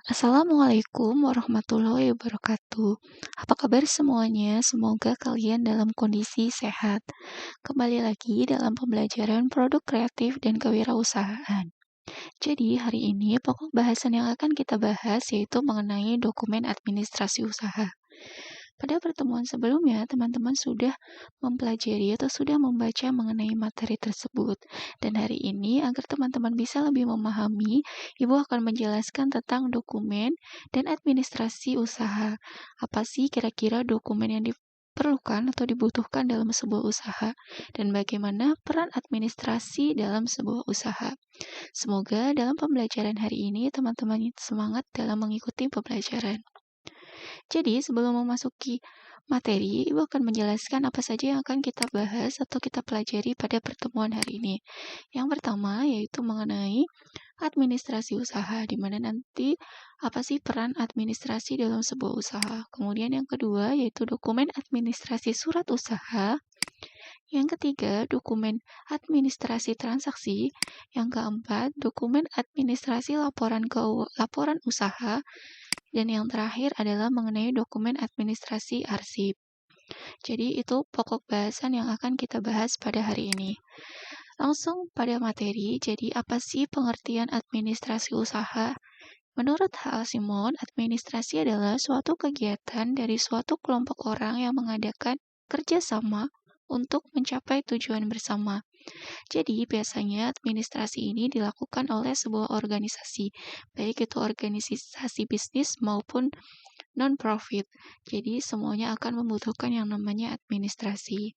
Assalamualaikum warahmatullahi wabarakatuh. Apa kabar semuanya? Semoga kalian dalam kondisi sehat. Kembali lagi dalam pembelajaran produk kreatif dan kewirausahaan. Jadi, hari ini pokok bahasan yang akan kita bahas yaitu mengenai dokumen administrasi usaha. Pada pertemuan sebelumnya, teman-teman sudah mempelajari atau sudah membaca mengenai materi tersebut. Dan hari ini, agar teman-teman bisa lebih memahami, Ibu akan menjelaskan tentang dokumen dan administrasi usaha. Apa sih kira-kira dokumen yang diperlukan atau dibutuhkan dalam sebuah usaha, dan bagaimana peran administrasi dalam sebuah usaha. Semoga dalam pembelajaran hari ini, teman-teman semangat dalam mengikuti pembelajaran. Jadi, sebelum memasuki materi, Ibu akan menjelaskan apa saja yang akan kita bahas atau kita pelajari pada pertemuan hari ini. Yang pertama yaitu mengenai administrasi usaha, di mana nanti apa sih peran administrasi dalam sebuah usaha. Kemudian yang kedua yaitu dokumen administrasi surat usaha. Yang ketiga, dokumen administrasi transaksi. Yang keempat, dokumen administrasi laporan usaha. Dan yang terakhir adalah mengenai dokumen administrasi arsip. Jadi itu pokok bahasan yang akan kita bahas pada hari ini. Langsung pada materi, jadi apa sih pengertian administrasi usaha? Menurut Hal Simon, administrasi adalah suatu kegiatan dari suatu kelompok orang yang mengadakan kerjasama untuk mencapai tujuan bersama. Jadi, biasanya administrasi ini dilakukan oleh sebuah organisasi, baik itu organisasi bisnis maupun non-profit. Jadi, semuanya akan membutuhkan yang namanya administrasi.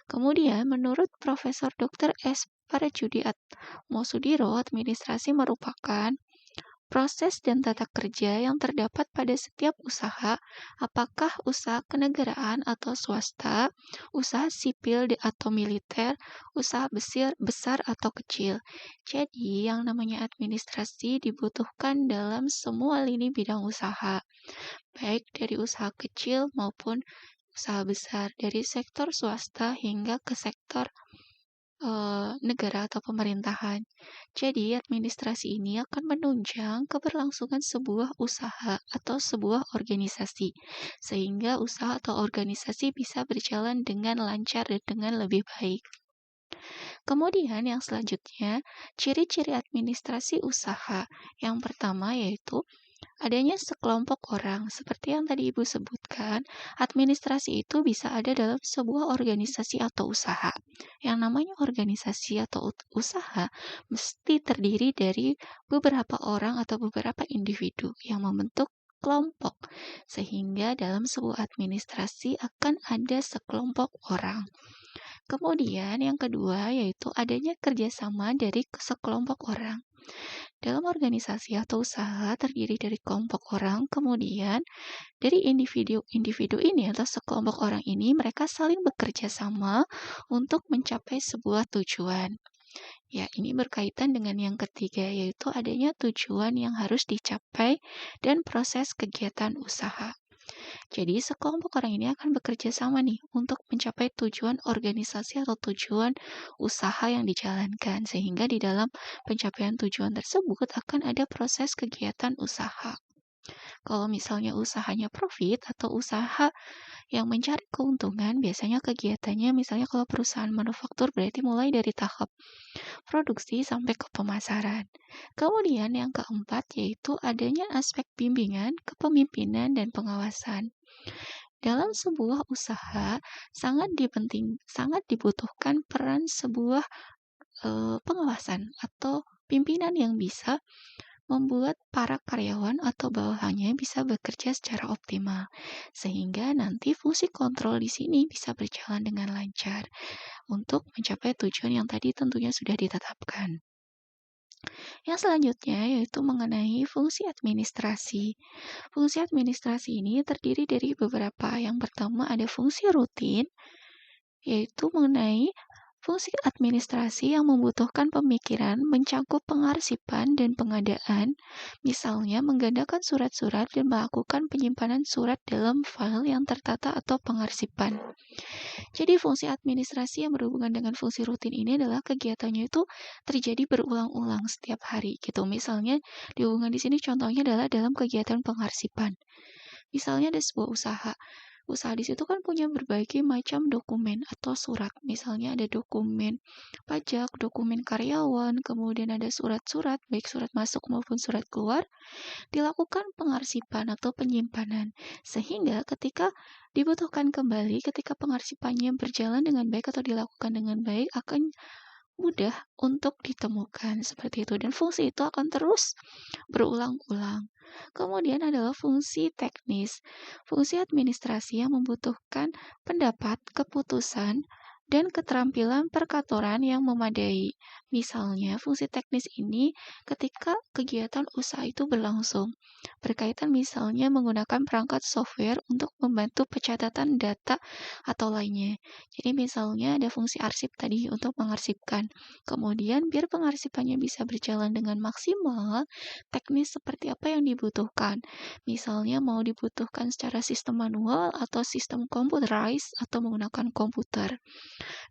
Kemudian, menurut Profesor Dr. S. Parajudi Atmosudiro, administrasi merupakan proses dan tata kerja yang terdapat pada setiap usaha, apakah usaha kenegaraan atau swasta, usaha sipil atau militer, usaha besar atau kecil. Jadi, yang namanya administrasi dibutuhkan dalam semua lini bidang usaha, baik dari usaha kecil maupun usaha besar, dari sektor swasta hingga ke sektor negara atau pemerintahan. Jadi, administrasi ini akan menunjang keberlangsungan sebuah usaha atau sebuah organisasi, sehingga usaha atau organisasi bisa berjalan dengan lancar dan dengan lebih baik. Kemudian yang selanjutnya, ciri-ciri administrasi usaha. Yang pertama yaitu adanya sekelompok orang. Seperti yang tadi Ibu sebutkan, administrasi itu bisa ada dalam sebuah organisasi atau usaha. Yang namanya organisasi atau usaha mesti terdiri dari beberapa orang atau beberapa individu yang membentuk kelompok. Sehingga dalam sebuah administrasi akan ada sekelompok orang. Kemudian yang kedua yaitu adanya kerjasama dari sekelompok orang. Dalam organisasi atau usaha terdiri dari kelompok orang, kemudian dari individu-individu ini atau sekelompok orang ini mereka saling bekerja sama untuk mencapai sebuah tujuan. Ya, ini berkaitan dengan yang ketiga yaitu adanya tujuan yang harus dicapai dan proses kegiatan usaha. Jadi, sekelompok orang ini akan bekerja sama nih untuk mencapai tujuan organisasi atau tujuan usaha yang dijalankan, sehingga di dalam pencapaian tujuan tersebut akan ada proses kegiatan usaha. Kalau misalnya usahanya profit atau usaha yang mencari keuntungan, biasanya kegiatannya misalnya kalau perusahaan manufaktur berarti mulai dari tahap produksi sampai ke pemasaran. Kemudian yang keempat yaitu adanya aspek bimbingan, kepemimpinan, dan pengawasan. Dalam sebuah usaha sangat dibutuhkan peran sebuah pengawasan atau pimpinan yang bisa membuat para karyawan atau bawahannya bisa bekerja secara optimal, sehingga nanti fungsi kontrol di sini bisa berjalan dengan lancar untuk mencapai tujuan yang tadi tentunya sudah ditetapkan. Yang selanjutnya yaitu mengenai fungsi administrasi. Fungsi administrasi ini terdiri dari beberapa. Yang pertama ada fungsi rutin, yaitu mengenai Fungsi administrasi yang membutuhkan pemikiran mencakup pengarsipan dan pengadaan, misalnya menggandakan surat-surat dan melakukan penyimpanan surat dalam file yang tertata atau pengarsipan. Jadi fungsi administrasi yang berhubungan dengan fungsi rutin ini adalah kegiatannya itu terjadi berulang-ulang setiap hari gitu. Misalnya dihubungkan di sini contohnya adalah dalam kegiatan pengarsipan. Misalnya ada sebuah usaha. Usaha di situ kan punya berbagai macam dokumen atau surat. Misalnya ada dokumen pajak, dokumen karyawan, kemudian ada surat-surat, baik surat masuk maupun surat keluar, dilakukan pengarsipan atau penyimpanan. Sehingga ketika dibutuhkan kembali, ketika pengarsipannya berjalan dengan baik atau dilakukan dengan baik, akan mudah untuk ditemukan seperti itu. Dan fungsi itu akan terus berulang-ulang. Kemudian adalah fungsi teknis. Fungsi administrasi yang membutuhkan pendapat, keputusan, dan keterampilan perkantoran yang memadai. Misalnya, fungsi teknis ini ketika kegiatan usaha itu berlangsung. Berkaitan misalnya menggunakan perangkat software untuk membantu pencatatan data atau lainnya. Jadi misalnya ada fungsi arsip tadi untuk mengarsipkan. Kemudian biar pengarsipannya bisa berjalan dengan maksimal, teknis seperti apa yang dibutuhkan. Misalnya mau dibutuhkan secara sistem manual atau sistem computerized atau menggunakan komputer.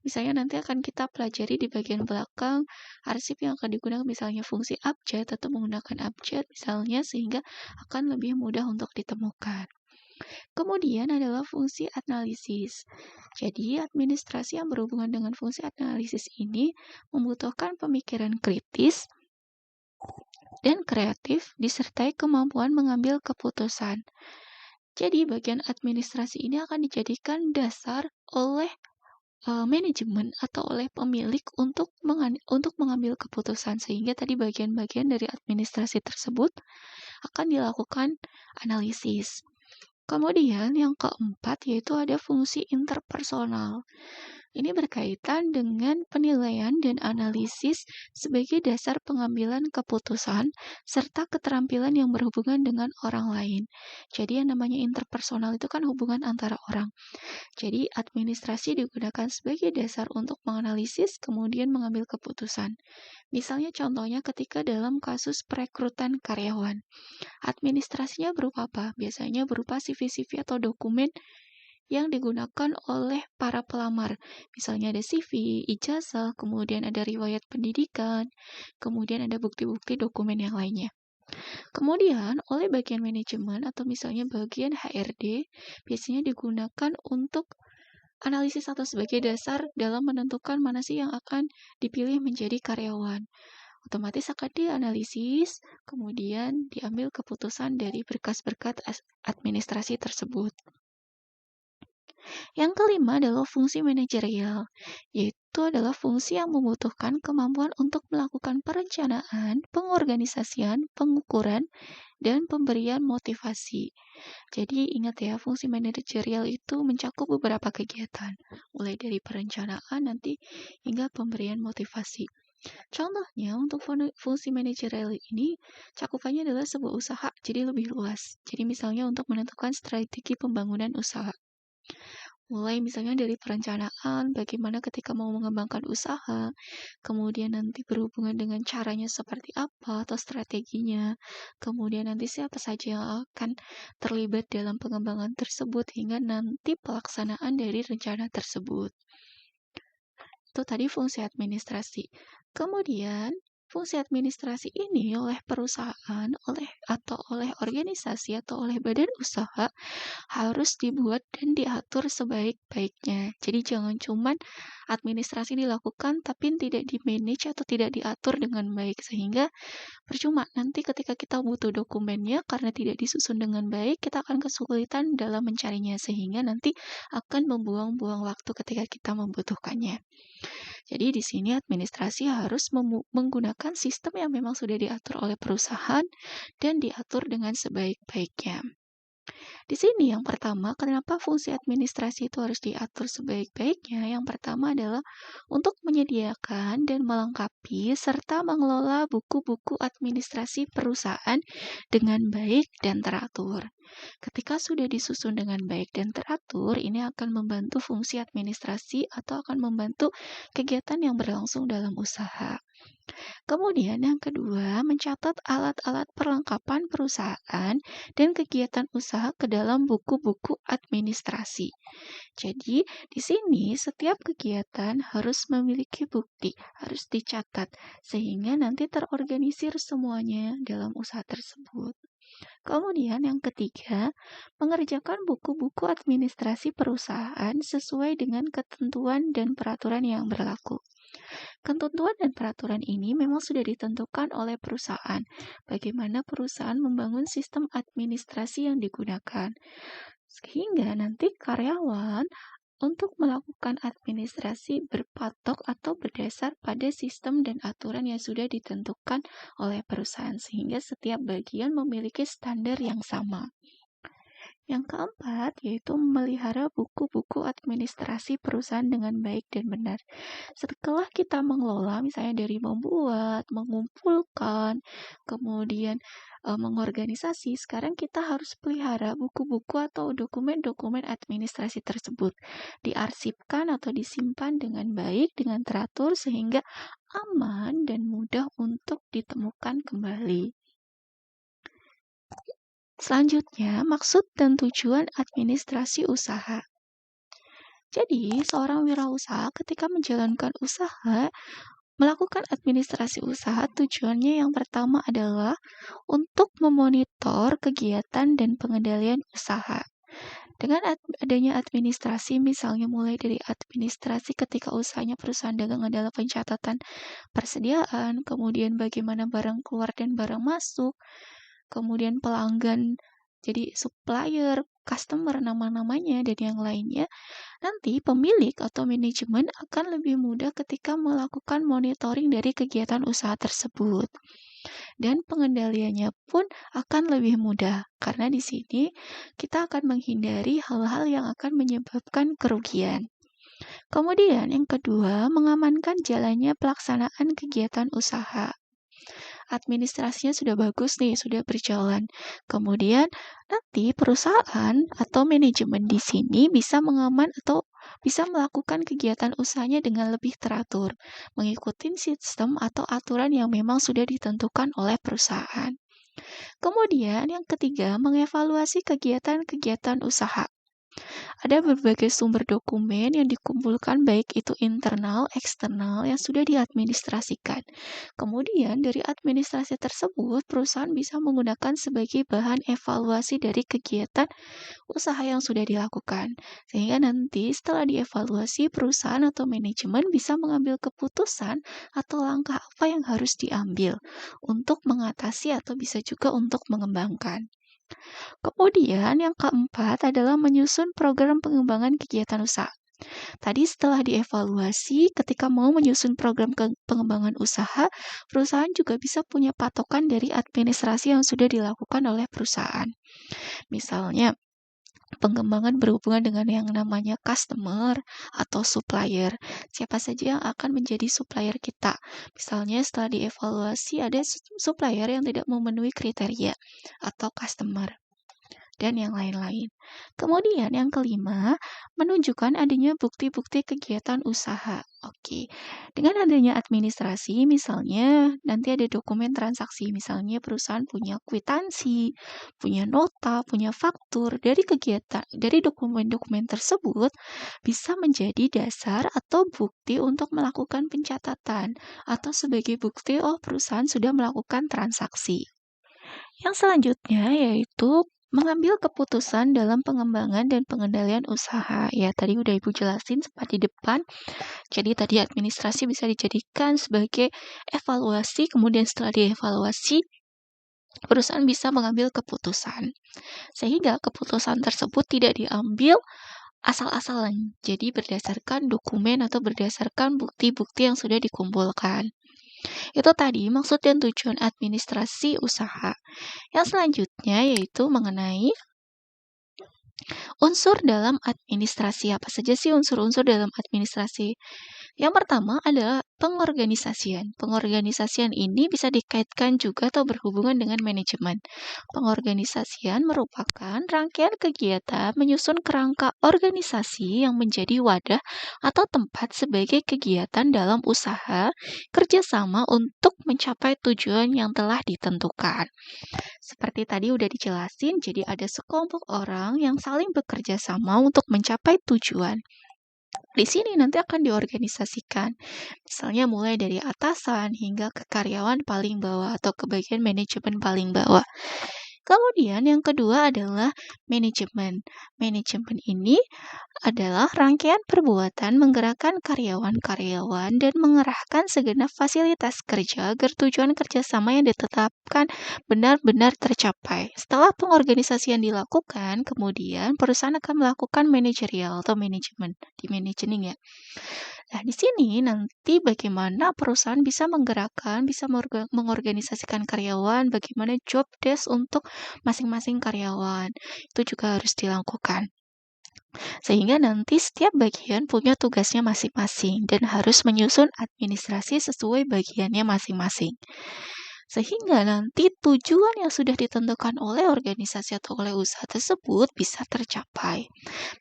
Misalnya nanti akan kita pelajari di bagian belakang arsip yang akan digunakan misalnya fungsi abjad atau menggunakan abjad misalnya sehingga akan lebih mudah untuk ditemukan. Kemudian adalah fungsi analisis. Jadi, administrasi yang berhubungan dengan fungsi analisis ini membutuhkan pemikiran kritis dan kreatif disertai kemampuan mengambil keputusan. Jadi, bagian administrasi ini akan dijadikan dasar oleh manajemen atau oleh pemilik untuk mengambil keputusan sehingga tadi bagian-bagian dari administrasi tersebut akan dilakukan analisis. Kemudian yang keempat yaitu ada fungsi interpersonal. Ini berkaitan dengan penilaian dan analisis sebagai dasar pengambilan keputusan serta keterampilan yang berhubungan dengan orang lain. Jadi yang namanya interpersonal itu kan hubungan antara orang. Jadi administrasi digunakan sebagai dasar untuk menganalisis kemudian mengambil keputusan. Misalnya contohnya ketika dalam kasus perekrutan karyawan. Administrasinya berupa apa? Biasanya berupa CV-CV atau dokumen yang digunakan oleh para pelamar. Misalnya ada CV, ijazah, kemudian ada riwayat pendidikan, kemudian ada bukti-bukti dokumen yang lainnya. Kemudian oleh bagian manajemen atau misalnya bagian HRD biasanya digunakan untuk analisis atau sebagai dasar dalam menentukan mana sih yang akan dipilih menjadi karyawan. Otomatis akan dianalisis, kemudian diambil keputusan dari berkas-berkas administrasi tersebut. Yang kelima adalah fungsi manajerial, yaitu adalah fungsi yang membutuhkan kemampuan untuk melakukan perencanaan, pengorganisasian, pengukuran, dan pemberian motivasi. Jadi ingat ya, fungsi manajerial itu mencakup beberapa kegiatan, mulai dari perencanaan nanti hingga pemberian motivasi. Contohnya untuk fungsi manajerial ini cakupannya adalah sebuah usaha, jadi lebih luas. Jadi misalnya untuk menentukan strategi pembangunan usaha. Mulai misalnya dari perencanaan, bagaimana ketika mau mengembangkan usaha, kemudian nanti berhubungan dengan caranya seperti apa atau strateginya, kemudian nanti siapa saja yang akan terlibat dalam pengembangan tersebut, hingga nanti pelaksanaan dari rencana tersebut. Itu tadi fungsi administrasi. Kemudian, fungsi administrasi ini oleh perusahaan, oleh organisasi atau oleh badan usaha harus dibuat dan diatur sebaik-baiknya. Jadi jangan cuman administrasi dilakukan tapi tidak di-manage atau tidak diatur dengan baik sehingga percuma nanti ketika kita butuh dokumennya karena tidak disusun dengan baik kita akan kesulitan dalam mencarinya sehingga nanti akan membuang-buang waktu ketika kita membutuhkannya. Jadi di sini administrasi harus menggunakan sistem yang memang sudah diatur oleh perusahaan dan diatur dengan sebaik-baiknya. Di sini yang pertama, kenapa fungsi administrasi itu harus diatur sebaik-baiknya? Yang pertama adalah untuk menyediakan dan melengkapi serta mengelola buku-buku administrasi perusahaan dengan baik dan teratur. Ketika sudah disusun dengan baik dan teratur, ini akan membantu fungsi administrasi atau akan membantu kegiatan yang berlangsung dalam usaha. Kemudian yang kedua, mencatat alat-alat perlengkapan perusahaan dan kegiatan usaha ke dalam buku-buku administrasi. Jadi, di sini setiap kegiatan harus memiliki bukti, harus dicatat, sehingga nanti terorganisir semuanya dalam usaha tersebut. Kemudian yang ketiga, mengerjakan buku-buku administrasi perusahaan sesuai dengan ketentuan dan peraturan yang berlaku. Ketentuan dan peraturan ini memang sudah ditentukan oleh perusahaan. Bagaimana perusahaan membangun sistem administrasi yang digunakan. Sehingga nanti karyawan untuk melakukan administrasi berpatok atau berdasar pada sistem dan aturan yang sudah ditentukan oleh perusahaan, sehingga setiap bagian memiliki standar yang sama. Yang keempat, yaitu memelihara buku-buku administrasi perusahaan dengan baik dan benar. Setelah kita mengelola, misalnya dari membuat, mengumpulkan, kemudian mengorganisasi, sekarang kita harus pelihara buku-buku atau dokumen-dokumen administrasi tersebut. Diarsipkan atau disimpan dengan baik, dengan teratur, sehingga aman dan mudah untuk ditemukan kembali. Selanjutnya, maksud dan tujuan administrasi usaha. Jadi, seorang wirausaha ketika menjalankan usaha, melakukan administrasi usaha, tujuannya yang pertama adalah untuk memonitor kegiatan dan pengendalian usaha. Dengan adanya administrasi, misalnya mulai dari administrasi ketika usahanya perusahaan dagang adalah pencatatan persediaan, kemudian bagaimana barang keluar dan barang masuk, kemudian pelanggan, jadi supplier, customer, nama-namanya, dan yang lainnya, nanti pemilik atau manajemen akan lebih mudah ketika melakukan monitoring dari kegiatan usaha tersebut. Dan pengendaliannya pun akan lebih mudah, karena di sini kita akan menghindari hal-hal yang akan menyebabkan kerugian. Kemudian yang kedua, mengamankan jalannya pelaksanaan kegiatan usaha. Administrasinya sudah bagus nih, sudah berjalan. Kemudian nanti perusahaan atau manajemen di sini bisa mengaman atau bisa melakukan kegiatan usahanya dengan lebih teratur, mengikuti sistem atau aturan yang memang sudah ditentukan oleh perusahaan. Kemudian yang ketiga, mengevaluasi kegiatan-kegiatan usaha. Ada berbagai sumber dokumen yang dikumpulkan baik itu internal, eksternal yang sudah diadministrasikan. Kemudian dari administrasi tersebut, perusahaan bisa menggunakan sebagai bahan evaluasi dari kegiatan usaha yang sudah dilakukan. Sehingga nanti setelah dievaluasi, perusahaan atau manajemen bisa mengambil keputusan atau langkah apa yang harus diambil untuk mengatasi atau bisa juga untuk mengembangkan. Kemudian yang keempat adalah menyusun program pengembangan kegiatan usaha. Tadi setelah dievaluasi, ketika mau menyusun program pengembangan usaha, perusahaan juga bisa punya patokan dari administrasi yang sudah dilakukan oleh perusahaan. Misalnya, pengembangan berhubungan dengan yang namanya customer atau supplier. Siapa saja yang akan menjadi supplier kita. Misalnya setelah dievaluasi ada supplier yang tidak memenuhi kriteria atau customer dan yang lain-lain. Kemudian yang kelima, menunjukkan adanya bukti-bukti kegiatan usaha. Oke, dengan adanya administrasi, misalnya nanti ada dokumen transaksi, misalnya perusahaan punya kwitansi, punya nota, punya faktur, dari kegiatan, dari dokumen-dokumen tersebut bisa menjadi dasar atau bukti untuk melakukan pencatatan atau sebagai bukti perusahaan sudah melakukan transaksi. Yang selanjutnya yaitu mengambil keputusan dalam pengembangan dan pengendalian usaha. Ya, tadi udah Ibu jelasin sempat di depan. Jadi tadi administrasi bisa dijadikan sebagai evaluasi, kemudian setelah dievaluasi, perusahaan bisa mengambil keputusan. Sehingga keputusan tersebut tidak diambil asal-asalan. Jadi berdasarkan dokumen atau berdasarkan bukti-bukti yang sudah dikumpulkan. Itu tadi maksud dan tujuan administrasi usaha. Yang selanjutnya yaitu mengenai unsur dalam administrasi. Apa saja sih unsur-unsur dalam administrasi? Yang pertama adalah pengorganisasian. Pengorganisasian ini bisa dikaitkan juga atau berhubungan dengan manajemen. Pengorganisasian merupakan rangkaian kegiatan menyusun kerangka organisasi yang menjadi wadah atau tempat sebagai kegiatan dalam usaha kerjasama untuk mencapai tujuan yang telah ditentukan. Seperti tadi udah dijelasin, jadi ada sekelompok orang yang saling bekerja sama untuk mencapai tujuan. Di sini nanti akan diorganisasikan. Misalnya mulai dari atasan hingga ke karyawan paling bawah atau ke bagian manajemen paling bawah. Kemudian yang kedua adalah manajemen. Manajemen ini adalah rangkaian perbuatan menggerakkan karyawan-karyawan dan mengerahkan segenap fasilitas kerja agar tujuan kerjasama yang ditetapkan benar-benar tercapai. Setelah pengorganisasian dilakukan, kemudian perusahaan akan melakukan manajerial atau manajemen, di manajening ya. Nah, di sini nanti bagaimana perusahaan bisa menggerakkan, bisa mengorganisasikan karyawan, bagaimana job desk untuk masing-masing karyawan. Itu juga harus dilakukan. Sehingga nanti setiap bagian punya tugasnya masing-masing dan harus menyusun administrasi sesuai bagiannya masing-masing. Sehingga nanti tujuan yang sudah ditentukan oleh organisasi atau oleh usaha tersebut bisa tercapai.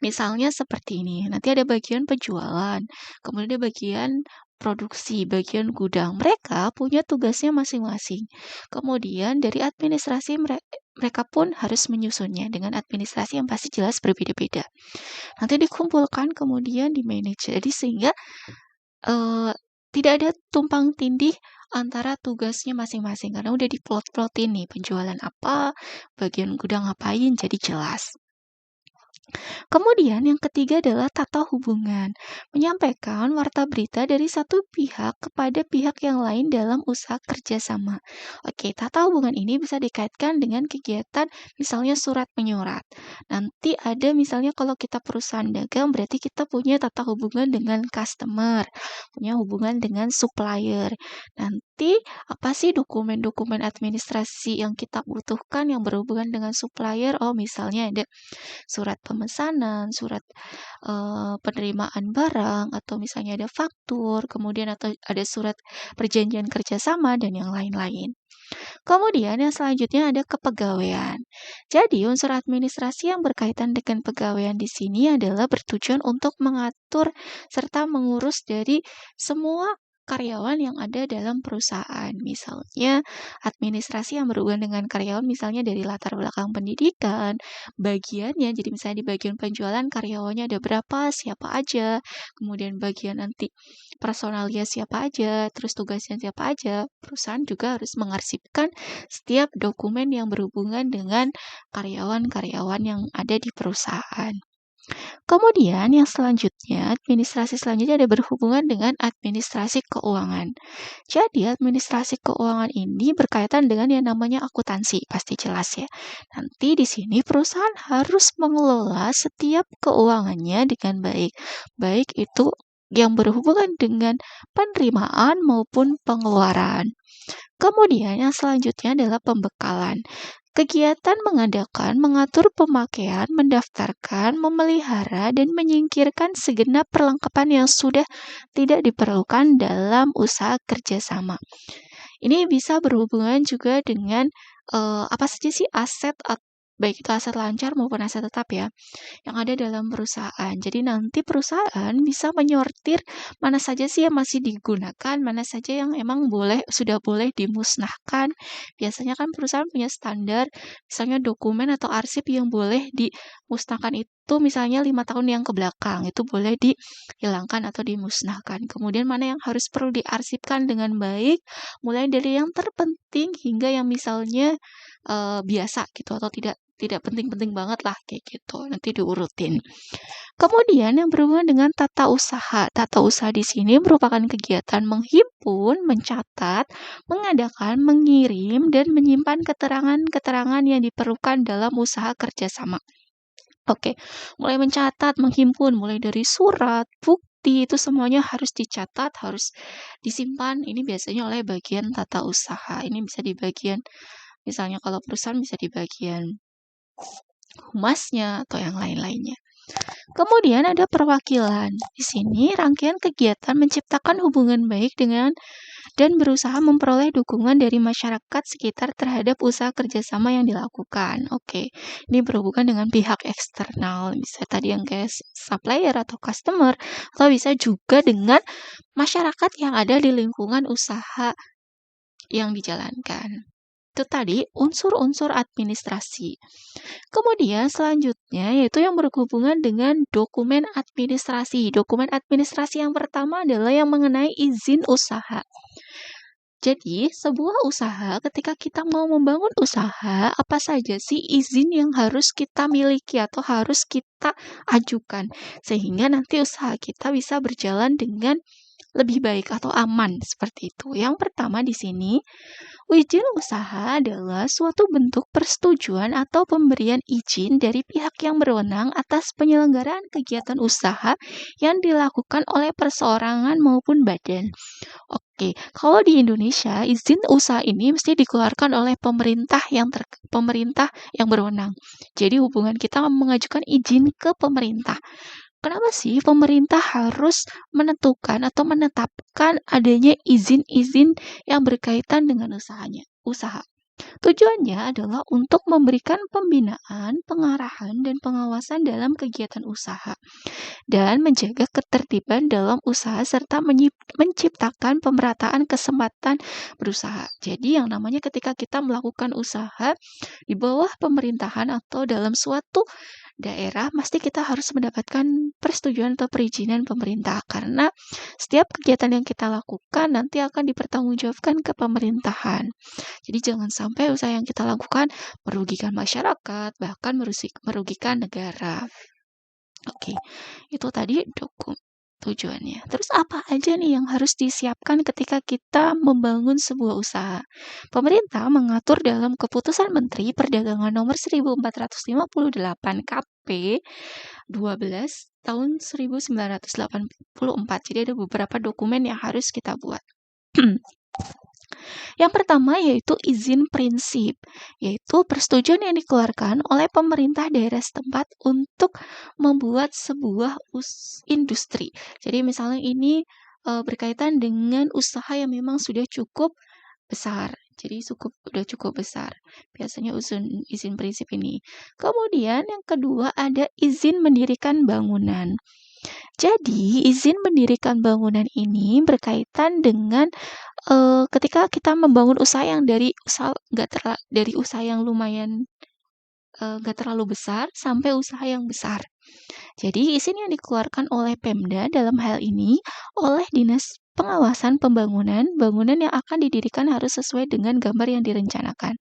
Misalnya seperti ini, nanti ada bagian penjualan, kemudian ada bagian produksi, bagian gudang. Mereka punya tugasnya masing-masing. Kemudian dari administrasi mereka pun harus menyusunnya dengan administrasi yang pasti jelas berbeda-beda. Nanti dikumpulkan kemudian di manage. Jadi sehingga tidak ada tumpang tindih antara tugasnya masing-masing karena udah diplot-plotin nih penjualan apa, bagian gudang ngapain, jadi jelas. Kemudian yang ketiga adalah tata hubungan. Menyampaikan warta berita dari satu pihak kepada pihak yang lain dalam usaha kerjasama. Oke, tata hubungan ini bisa dikaitkan dengan kegiatan misalnya surat menyurat. Nanti ada misalnya kalau kita perusahaan dagang berarti kita punya tata hubungan dengan customer, punya hubungan dengan supplier. Nanti apa sih dokumen-dokumen administrasi yang kita butuhkan yang berhubungan dengan supplier? Oh, misalnya ada surat pemesanan, surat penerimaan barang, atau misalnya ada faktur, kemudian atau ada surat perjanjian kerjasama, dan yang lain-lain. Kemudian yang selanjutnya ada kepegawaian. Jadi unsur administrasi yang berkaitan dengan pegawaian di sini adalah bertujuan untuk mengatur serta mengurus dari semua karyawan yang ada dalam perusahaan. Misalnya administrasi yang berhubungan dengan karyawan misalnya dari latar belakang pendidikan, bagiannya jadi misalnya di bagian penjualan karyawannya ada berapa, siapa aja, kemudian bagian nanti personalia siapa aja, terus tugasnya siapa aja. Perusahaan juga harus mengarsipkan setiap dokumen yang berhubungan dengan karyawan-karyawan yang ada di perusahaan. Kemudian yang selanjutnya, administrasi selanjutnya ada berhubungan dengan administrasi keuangan. Jadi administrasi keuangan ini berkaitan dengan yang namanya akuntansi, pasti jelas ya. Nanti di sini perusahaan harus mengelola setiap keuangannya dengan baik. Baik itu yang berhubungan dengan penerimaan maupun pengeluaran. Kemudian yang selanjutnya adalah pembekalan. Kegiatan mengadakan, mengatur pemakaian, mendaftarkan, memelihara, dan menyingkirkan segenap perlengkapan yang sudah tidak diperlukan dalam usaha kerjasama. Ini bisa berhubungan juga dengan apa saja sih aset, baik itu aset lancar maupun aset tetap ya, yang ada dalam perusahaan. Jadi nanti perusahaan bisa menyortir mana saja sih yang masih digunakan, mana saja yang emang sudah boleh dimusnahkan. Biasanya kan perusahaan punya standar, misalnya dokumen atau arsip yang boleh dimusnahkan itu misalnya 5 tahun yang ke belakang, itu boleh dihilangkan atau dimusnahkan. Kemudian mana yang harus perlu diarsipkan dengan baik, mulai dari yang terpenting hingga yang misalnya biasa gitu atau tidak penting-penting banget lah kayak gitu. Nanti diurutin. Kemudian yang berhubungan dengan tata usaha. Tata usaha di sini merupakan kegiatan menghimpun, mencatat, mengadakan, mengirim, dan menyimpan keterangan-keterangan yang diperlukan dalam usaha kerjasama. Oke, mulai mencatat, menghimpun, mulai dari surat, bukti, itu semuanya harus dicatat, harus disimpan. Ini biasanya oleh bagian tata usaha. Ini bisa di bagian, misalnya kalau perusahaan bisa di bagian humasnya atau yang lain-lainnya. Kemudian ada perwakilan. Di sini rangkaian kegiatan menciptakan hubungan baik dengan dan berusaha memperoleh dukungan dari masyarakat sekitar terhadap usaha kerjasama yang dilakukan. Oke, ini berhubungan dengan pihak eksternal, bisa tadi yang kayak supplier atau customer, atau bisa juga dengan masyarakat yang ada di lingkungan usaha yang dijalankan. Itu tadi unsur-unsur administrasi. Kemudian selanjutnya yaitu yang berhubungan dengan dokumen administrasi. Dokumen administrasi yang pertama adalah yang mengenai izin usaha. Jadi, sebuah usaha ketika kita mau membangun usaha, apa saja sih izin yang harus kita miliki atau harus kita ajukan sehingga nanti usaha kita bisa berjalan dengan lebih baik atau aman seperti itu. Yang pertama di sini, izin usaha adalah suatu bentuk persetujuan atau pemberian izin dari pihak yang berwenang atas penyelenggaraan kegiatan usaha yang dilakukan oleh perseorangan maupun badan. Oke, kalau di Indonesia, izin usaha ini mesti dikeluarkan oleh pemerintah yang berwenang. Jadi hubungan kita mengajukan izin ke pemerintah. Kenapa sih pemerintah harus menentukan atau menetapkan adanya izin-izin yang berkaitan dengan usaha? Tujuannya adalah untuk memberikan pembinaan, pengarahan, dan pengawasan dalam kegiatan usaha dan menjaga ketertiban dalam usaha serta menciptakan pemerataan kesempatan berusaha. Jadi yang namanya ketika kita melakukan usaha di bawah pemerintahan atau dalam suatu daerah, pasti kita harus mendapatkan persetujuan atau perizinan pemerintah karena setiap kegiatan yang kita lakukan nanti akan dipertanggungjawabkan ke pemerintahan. Jadi jangan sampai usaha yang kita lakukan merugikan masyarakat, bahkan merugikan negara. Oke, itu tadi tujuannya. Terus apa aja nih yang harus disiapkan ketika kita membangun sebuah usaha? Pemerintah mengatur dalam Keputusan Menteri Perdagangan Nomor 1458 KP 12 tahun 1984. Jadi ada beberapa dokumen yang harus kita buat. Yang pertama yaitu izin prinsip, yaitu persetujuan yang dikeluarkan oleh pemerintah daerah setempat untuk membuat sebuah industri. Jadi misalnya ini berkaitan dengan usaha yang memang sudah cukup besar. Jadi udah cukup besar. Biasanya izin prinsip ini. Kemudian yang kedua ada izin mendirikan bangunan. Jadi, izin mendirikan bangunan ini berkaitan dengan ketika kita membangun usaha yang dari usaha yang lumayan nggak terlalu besar sampai usaha yang besar. Jadi, izin yang dikeluarkan oleh Pemda dalam hal ini oleh Dinas Pengawasan Pembangunan, bangunan yang akan didirikan harus sesuai dengan gambar yang direncanakan.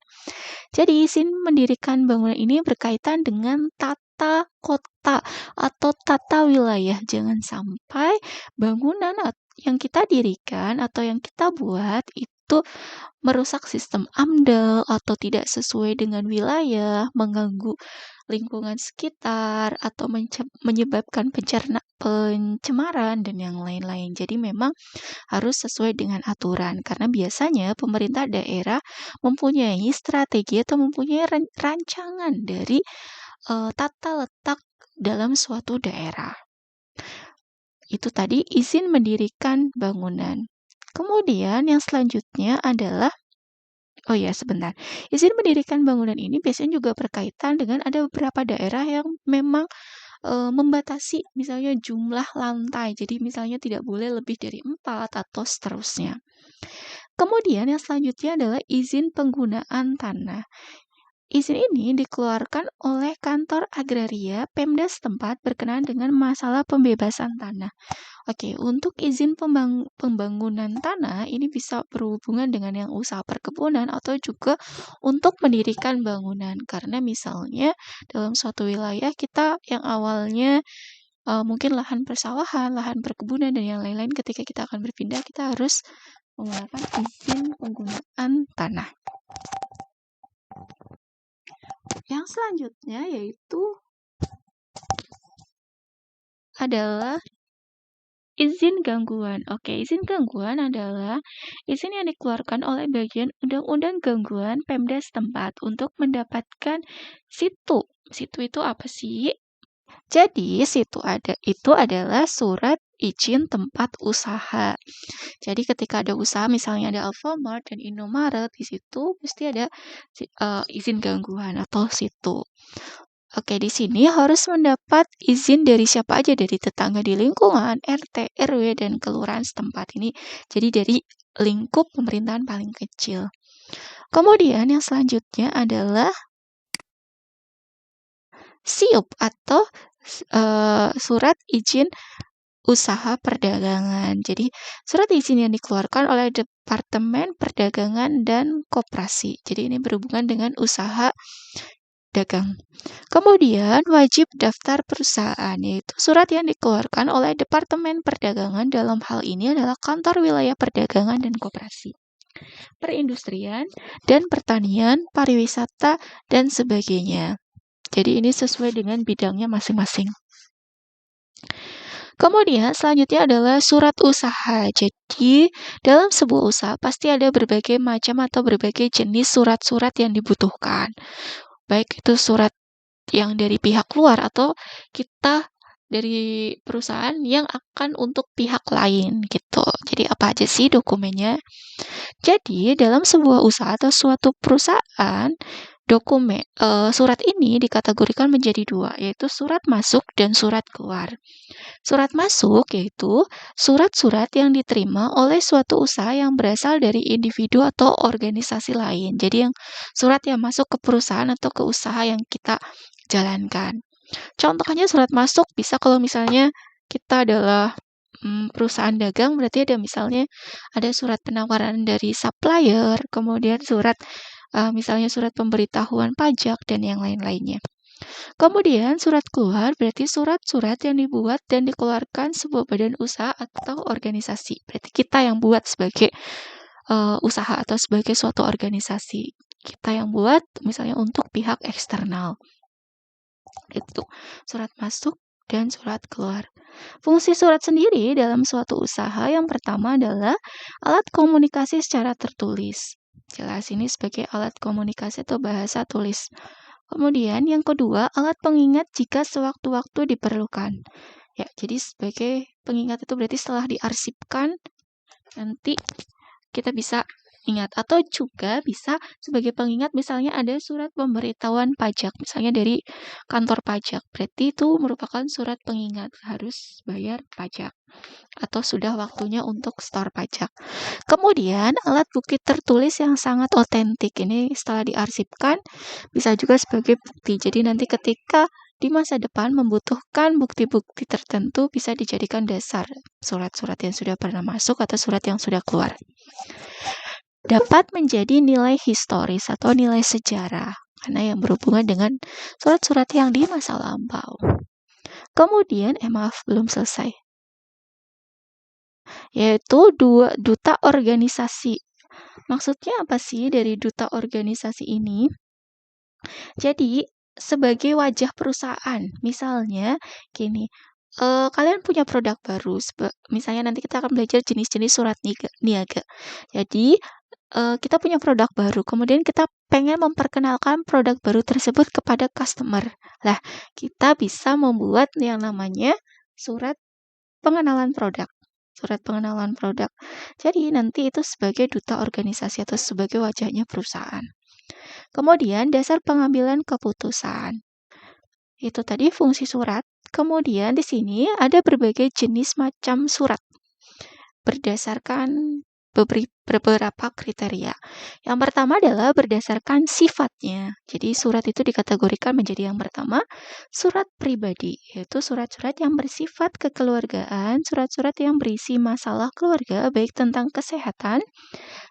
Jadi, izin mendirikan bangunan ini berkaitan dengan tata kota atau tata wilayah. Jangan sampai bangunan yang kita dirikan atau yang kita buat itu merusak sistem AMDAL atau tidak sesuai dengan wilayah, mengganggu lingkungan sekitar, atau menyebabkan pencemaran dan yang lain-lain. Jadi memang harus sesuai dengan aturan karena biasanya pemerintah daerah mempunyai strategi atau mempunyai rancangan dari tata letak dalam suatu daerah. Itu tadi izin mendirikan bangunan. Kemudian yang selanjutnya adalah sebentar. Izin mendirikan bangunan ini biasanya juga berkaitan dengan ada beberapa daerah yang memang membatasi misalnya jumlah lantai. Jadi misalnya tidak boleh lebih dari 4 atau seterusnya. Kemudian yang selanjutnya adalah izin penggunaan tanah. Izin ini dikeluarkan oleh kantor agraria Pemda setempat berkenaan dengan masalah pembebasan tanah. Oke, untuk izin pembangunan tanah ini bisa berhubungan dengan yang usaha perkebunan atau juga untuk mendirikan bangunan. Karena misalnya dalam suatu wilayah kita yang awalnya mungkin lahan persawahan, lahan perkebunan, dan yang lain-lain ketika kita akan berpindah kita harus menggunakan izin penggunaan tanah. Yang selanjutnya yaitu adalah izin gangguan. Oke, izin gangguan adalah izin yang dikeluarkan oleh bagian undang-undang gangguan Pemda setempat untuk mendapatkan situ. Situ itu apa sih? Jadi itu adalah surat izin tempat usaha. Jadi ketika ada usaha, misalnya ada Alfamart dan Indomaret, di situ mesti ada izin gangguan atau situ. Oke, di sini harus mendapat izin dari siapa aja, dari tetangga di lingkungan, RT, RW, dan kelurahan setempat ini. Jadi dari lingkup pemerintahan paling kecil. Kemudian yang selanjutnya adalah SIUP atau surat izin usaha perdagangan. Jadi, surat izin yang dikeluarkan oleh Departemen Perdagangan dan Koperasi. Jadi, ini berhubungan dengan usaha dagang. Kemudian, wajib daftar perusahaan, yaitu surat yang dikeluarkan oleh Departemen Perdagangan, dalam hal ini adalah Kantor Wilayah Perdagangan dan Koperasi, Perindustrian dan Pertanian, Pariwisata, dan sebagainya. Jadi ini sesuai dengan bidangnya masing-masing. Kemudian selanjutnya adalah surat usaha. Jadi dalam sebuah usaha pasti ada berbagai macam atau berbagai jenis surat-surat yang dibutuhkan. Baik itu surat yang dari pihak luar atau kita dari perusahaan yang akan untuk pihak lain gitu. Jadi apa aja sih dokumennya? Jadi dalam sebuah usaha atau suatu perusahaan, surat ini dikategorikan menjadi dua, yaitu surat masuk dan surat keluar. Surat masuk yaitu surat-surat yang diterima oleh suatu usaha yang berasal dari individu atau organisasi lain. Jadi yang surat yang masuk ke perusahaan atau ke usaha yang kita jalankan. Contohnya surat masuk bisa kalau misalnya kita adalah perusahaan dagang, berarti ada misalnya ada surat penawaran dari supplier, kemudian misalnya surat pemberitahuan pajak dan yang lain-lainnya. Kemudian surat keluar berarti surat-surat yang dibuat dan dikeluarkan sebuah badan usaha atau organisasi. Berarti kita yang buat sebagai usaha atau sebagai suatu organisasi. Kita yang buat misalnya untuk pihak eksternal. Itu surat masuk dan surat keluar. Fungsi surat sendiri dalam suatu usaha yang pertama adalah alat komunikasi secara tertulis. Jelas ini sebagai alat komunikasi atau bahasa tulis. Kemudian yang kedua, alat pengingat jika sewaktu-waktu diperlukan. Ya, jadi sebagai pengingat itu berarti setelah diarsipkan nanti kita bisa ingat, atau juga bisa sebagai pengingat misalnya ada surat pemberitahuan pajak misalnya dari kantor pajak, berarti itu merupakan surat pengingat harus bayar pajak atau sudah waktunya untuk store pajak. Kemudian alat bukti tertulis yang sangat otentik ini setelah diarsipkan bisa juga sebagai bukti, jadi nanti ketika di masa depan membutuhkan bukti-bukti tertentu bisa dijadikan dasar surat-surat yang sudah pernah masuk atau surat yang sudah keluar. Dapat menjadi nilai historis atau nilai sejarah karena yang berhubungan dengan surat-surat yang di masa lampau. Kemudian, maaf, belum selesai. Yaitu duta organisasi. Maksudnya apa sih dari duta organisasi ini? Jadi, sebagai wajah perusahaan, misalnya gini, kalian punya produk baru, misalnya nanti kita akan belajar jenis-jenis surat niaga. Jadi, kita punya produk baru, kemudian kita pengen memperkenalkan produk baru tersebut kepada customer. Lah, kita bisa membuat yang namanya surat pengenalan produk. Surat pengenalan produk. Jadi, nanti itu sebagai duta organisasi atau sebagai wajahnya perusahaan. Kemudian, dasar pengambilan keputusan. Itu tadi fungsi surat. Kemudian, di sini ada berbagai jenis macam surat berdasarkan beberapa kriteria. Yang pertama adalah berdasarkan sifatnya. Jadi surat itu dikategorikan menjadi yang pertama, surat pribadi, yaitu surat-surat yang bersifat kekeluargaan, surat-surat yang berisi masalah keluarga, baik tentang kesehatan,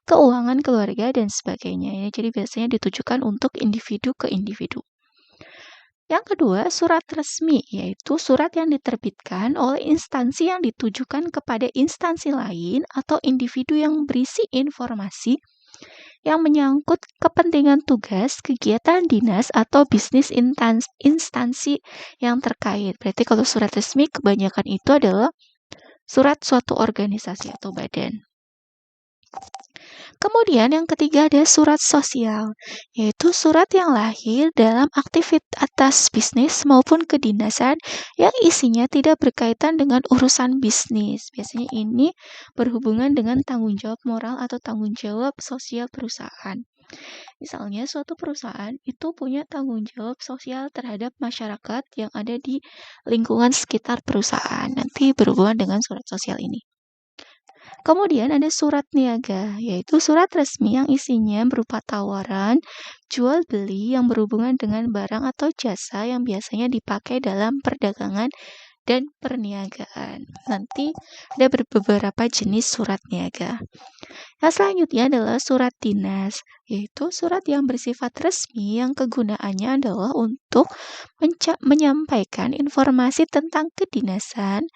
keuangan keluarga, dan sebagainya. Jadi biasanya ditujukan untuk individu ke individu. Yang kedua, surat resmi, yaitu surat yang diterbitkan oleh instansi yang ditujukan kepada instansi lain atau individu yang berisi informasi yang menyangkut kepentingan tugas, kegiatan dinas, atau bisnis instansi yang terkait. Berarti kalau surat resmi kebanyakan itu adalah surat suatu organisasi atau badan. Kemudian yang ketiga ada surat sosial, yaitu surat yang lahir dalam aktivitas bisnis maupun kedinasan yang isinya tidak berkaitan dengan urusan bisnis. Biasanya ini berhubungan dengan tanggung jawab moral atau tanggung jawab sosial perusahaan. Misalnya suatu perusahaan itu punya tanggung jawab sosial terhadap masyarakat yang ada di lingkungan sekitar perusahaan. Nanti berhubungan dengan surat sosial ini. Kemudian ada surat niaga, yaitu surat resmi yang isinya berupa tawaran, jual beli yang berhubungan dengan barang atau jasa yang biasanya dipakai dalam perdagangan dan perniagaan. Nanti ada beberapa jenis surat niaga. Yang selanjutnya adalah surat dinas, yaitu surat yang bersifat resmi yang kegunaannya adalah untuk menyampaikan informasi tentang kedinasan.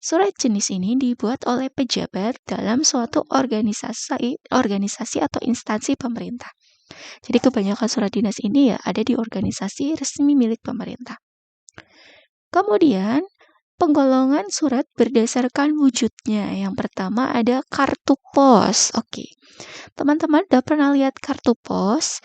Surat jenis ini dibuat oleh pejabat dalam suatu organisasi atau instansi pemerintah. Jadi kebanyakan surat dinas ini ya ada di organisasi resmi milik pemerintah. Kemudian penggolongan surat berdasarkan wujudnya. Yang pertama ada kartu pos. Oke. Teman-teman udah pernah lihat kartu pos?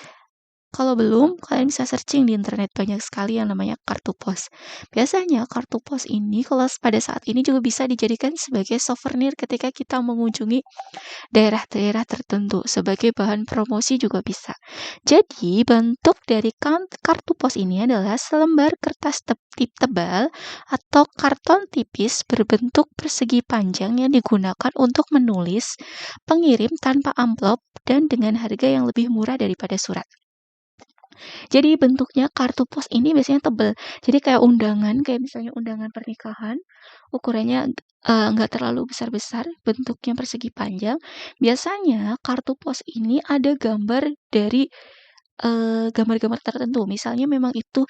Kalau belum, kalian bisa searching di internet, banyak sekali yang namanya kartu pos. Biasanya kartu pos ini kalau pada saat ini juga bisa dijadikan sebagai souvenir ketika kita mengunjungi daerah-daerah tertentu. Sebagai bahan promosi juga bisa. Jadi bentuk dari kartu pos ini adalah selembar kertas tebal atau karton tipis berbentuk persegi panjang yang digunakan untuk menulis pengirim tanpa amplop dan dengan harga yang lebih murah daripada surat. Jadi bentuknya kartu pos ini biasanya tebal. Jadi kayak undangan, kayak misalnya undangan pernikahan, ukurannya nggak terlalu besar-besar, bentuknya persegi panjang. Biasanya kartu pos ini ada gambar dari gambar-gambar tertentu. Misalnya memang itu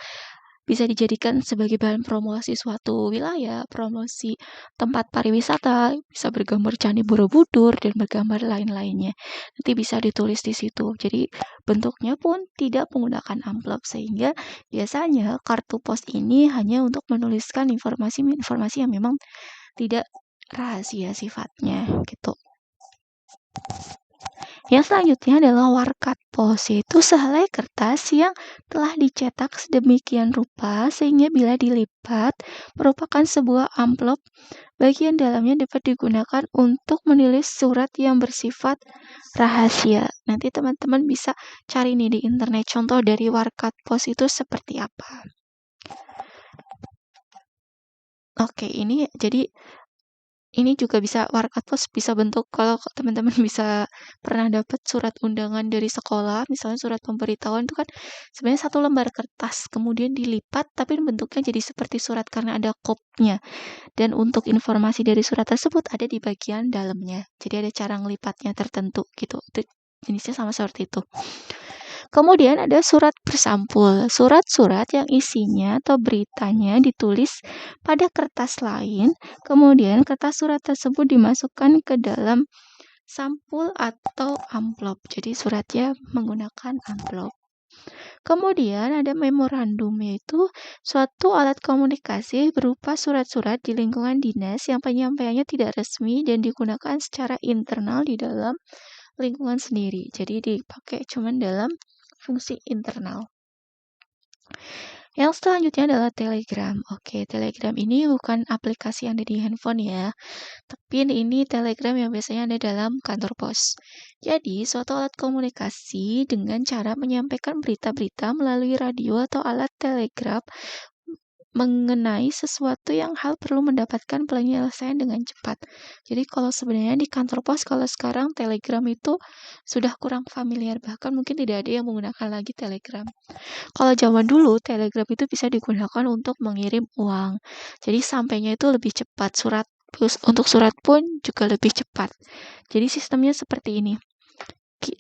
bisa dijadikan sebagai bahan promosi suatu wilayah, promosi tempat pariwisata, bisa bergambar Candi Borobudur dan bergambar lain-lainnya. Nanti bisa ditulis di situ. Jadi bentuknya pun tidak menggunakan amplop sehingga biasanya kartu pos ini hanya untuk menuliskan informasi-informasi yang memang tidak rahasia sifatnya gitu. Yang selanjutnya adalah warkat pos, yaitu sehelai kertas yang telah dicetak sedemikian rupa sehingga bila dilipat merupakan sebuah amplop. Bagian dalamnya dapat digunakan untuk menulis surat yang bersifat rahasia. Nanti teman-teman bisa cari nih di internet contoh dari warkat pos itu seperti apa. Oke, ini jadi ini juga bisa warkat pos bisa bentuk kalau teman-teman bisa pernah dapat surat undangan dari sekolah, misalnya surat pemberitahuan itu kan sebenarnya satu lembar kertas, kemudian dilipat tapi bentuknya jadi seperti surat karena ada kopnya. Dan untuk informasi dari surat tersebut ada di bagian dalamnya. Jadi ada cara ngelipatnya tertentu gitu. Itu jenisnya sama seperti itu. Kemudian ada surat bersampul, surat-surat yang isinya atau beritanya ditulis pada kertas lain, kemudian kertas surat tersebut dimasukkan ke dalam sampul atau amplop. Jadi suratnya menggunakan amplop. Kemudian ada memorandum, yaitu suatu alat komunikasi berupa surat-surat di lingkungan dinas yang penyampaiannya tidak resmi dan digunakan secara internal di dalam lingkungan sendiri. Jadi dipakai cuman dalam fungsi internal. Yang selanjutnya adalah Telegram. Oke, Telegram ini bukan aplikasi yang ada di handphone ya, tapi ini Telegram yang biasanya ada dalam kantor pos. Jadi, suatu alat komunikasi dengan cara menyampaikan berita-berita melalui radio atau alat telegraf mengenai sesuatu yang hal perlu mendapatkan penyelesaian dengan cepat. Jadi kalau sebenarnya di kantor pos kalau sekarang Telegram itu sudah kurang familiar, bahkan mungkin tidak ada yang menggunakan lagi Telegram. Kalau zaman dulu Telegram itu bisa digunakan untuk mengirim uang. Jadi sampainya itu lebih cepat, untuk surat pun juga lebih cepat. Jadi sistemnya seperti ini.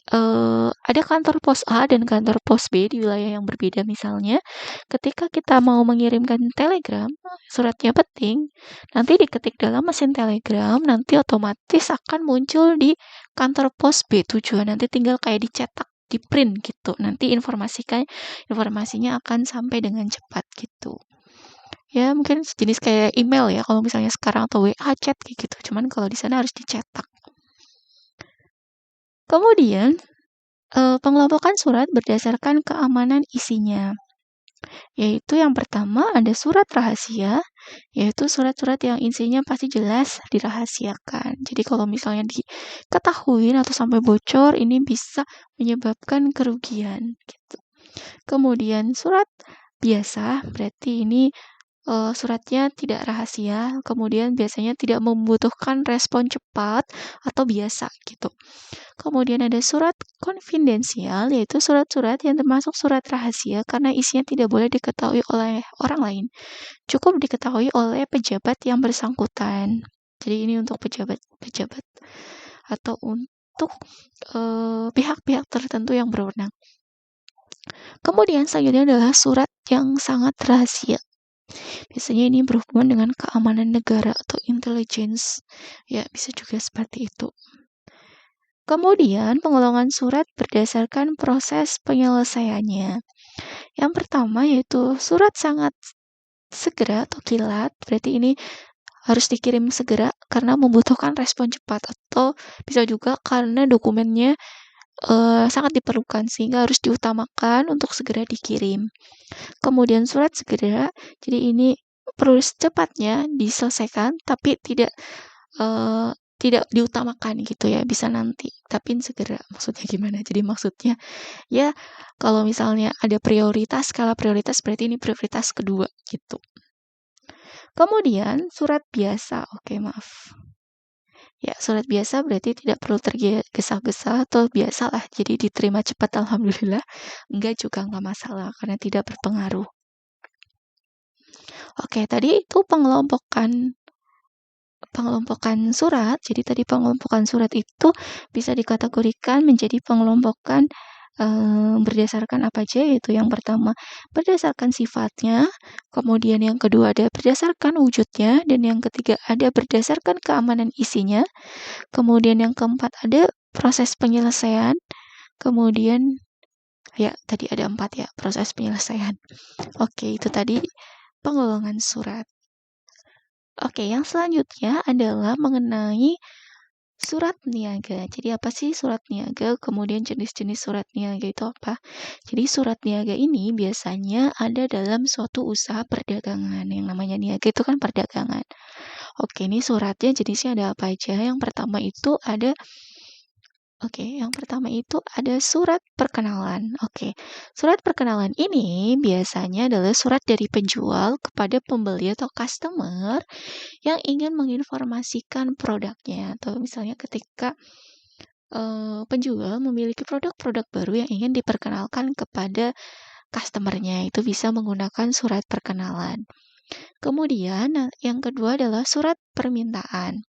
Ada kantor pos A dan kantor pos B di wilayah yang berbeda misalnya. Ketika kita mau mengirimkan telegram, suratnya penting, nanti diketik dalam mesin telegram, nanti otomatis akan muncul di kantor pos B tujuan. Nanti tinggal kayak dicetak, di print gitu. Nanti informasinya akan sampai dengan cepat gitu. Ya mungkin jenis kayak email ya kalau misalnya sekarang atau WA chat kayak gitu. Cuman kalau di sana harus dicetak. Kemudian, pengelompokan surat berdasarkan keamanan isinya. Yaitu yang pertama ada surat rahasia, yaitu surat-surat yang isinya pasti jelas dirahasiakan. Jadi kalau misalnya diketahui atau sampai bocor, ini bisa menyebabkan kerugian gitu. Kemudian surat biasa, berarti ini suratnya tidak rahasia, kemudian biasanya tidak membutuhkan respon cepat atau biasa gitu. Kemudian ada surat konfidensial, yaitu surat-surat yang termasuk surat rahasia karena isinya tidak boleh diketahui oleh orang lain. Cukup diketahui oleh pejabat yang bersangkutan. Jadi ini untuk pejabat-pejabat atau untuk pihak-pihak tertentu yang berwenang. Kemudian selanjutnya adalah surat yang sangat rahasia. Biasanya ini berhubungan dengan keamanan negara atau intelligence. Ya, bisa juga seperti itu. Kemudian, penggolongan surat berdasarkan proses penyelesaiannya. Yang pertama yaitu surat sangat segera atau kilat, berarti ini harus dikirim segera karena membutuhkan respon cepat, atau bisa juga karena dokumennya sangat diperlukan sehingga harus diutamakan untuk segera dikirim. Kemudian surat segera, jadi ini perlu secepatnya diselesaikan tapi tidak diutamakan gitu ya, bisa nanti, tapi segera. Maksudnya gimana? Jadi maksudnya ya kalau misalnya ada prioritas, skala prioritas berarti ini prioritas kedua gitu. Kemudian surat biasa, oke maaf. Ya, surat biasa berarti tidak perlu tergesa-gesa atau biasalah, jadi diterima cepat alhamdulillah. Enggak juga enggak masalah karena tidak berpengaruh. Oke, tadi itu pengelompokan surat. Jadi tadi pengelompokan surat itu bisa dikategorikan menjadi pengelompokan berdasarkan apa aja, yaitu yang pertama berdasarkan sifatnya, kemudian yang kedua ada berdasarkan wujudnya, dan yang ketiga ada berdasarkan keamanan isinya, kemudian yang keempat ada proses penyelesaian, kemudian ya tadi ada 4 ya proses penyelesaian. Oke, itu tadi penggolongan surat. Oke, yang selanjutnya adalah mengenai surat niaga. Jadi apa sih surat niaga? Kemudian jenis-jenis surat niaga itu apa? Jadi surat niaga ini biasanya ada dalam suatu usaha perdagangan. Yang namanya niaga itu kan perdagangan. Oke, ini suratnya jenisnya ada apa aja? Yang pertama itu ada surat perkenalan. Oke, surat perkenalan ini biasanya adalah surat dari penjual kepada pembeli atau customer yang ingin menginformasikan produknya, atau misalnya ketika penjual memiliki produk-produk baru yang ingin diperkenalkan kepada customernya, itu bisa menggunakan surat perkenalan. Kemudian yang kedua adalah surat permintaan.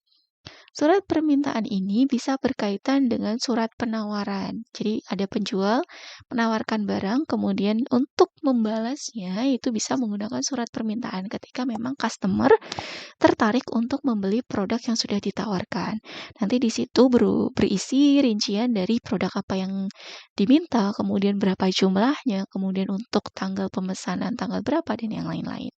Surat permintaan ini bisa berkaitan dengan surat penawaran. Jadi ada penjual menawarkan barang, kemudian untuk membalasnya itu bisa menggunakan surat permintaan ketika memang customer tertarik untuk membeli produk yang sudah ditawarkan. Nanti di situ berisi rincian dari produk apa yang diminta, kemudian berapa jumlahnya, kemudian untuk tanggal pemesanan tanggal berapa, dan yang lain-lain.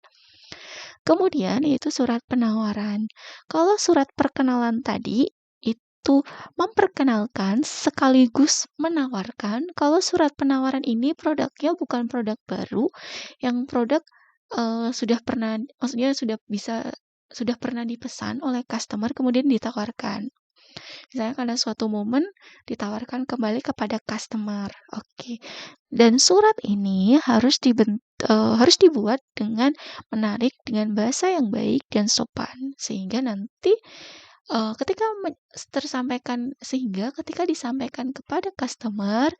Kemudian yaitu surat penawaran. Kalau surat perkenalan tadi itu memperkenalkan sekaligus menawarkan. Kalau surat penawaran ini produknya bukan produk baru, yang produk sudah pernah, maksudnya sudah pernah dipesan oleh customer kemudian ditawarkan. Misalnya karena suatu momen ditawarkan kembali kepada customer. Oke. Dan surat ini harus dibuat dengan menarik, dengan bahasa yang baik dan sopan, sehingga nanti ketika disampaikan kepada customer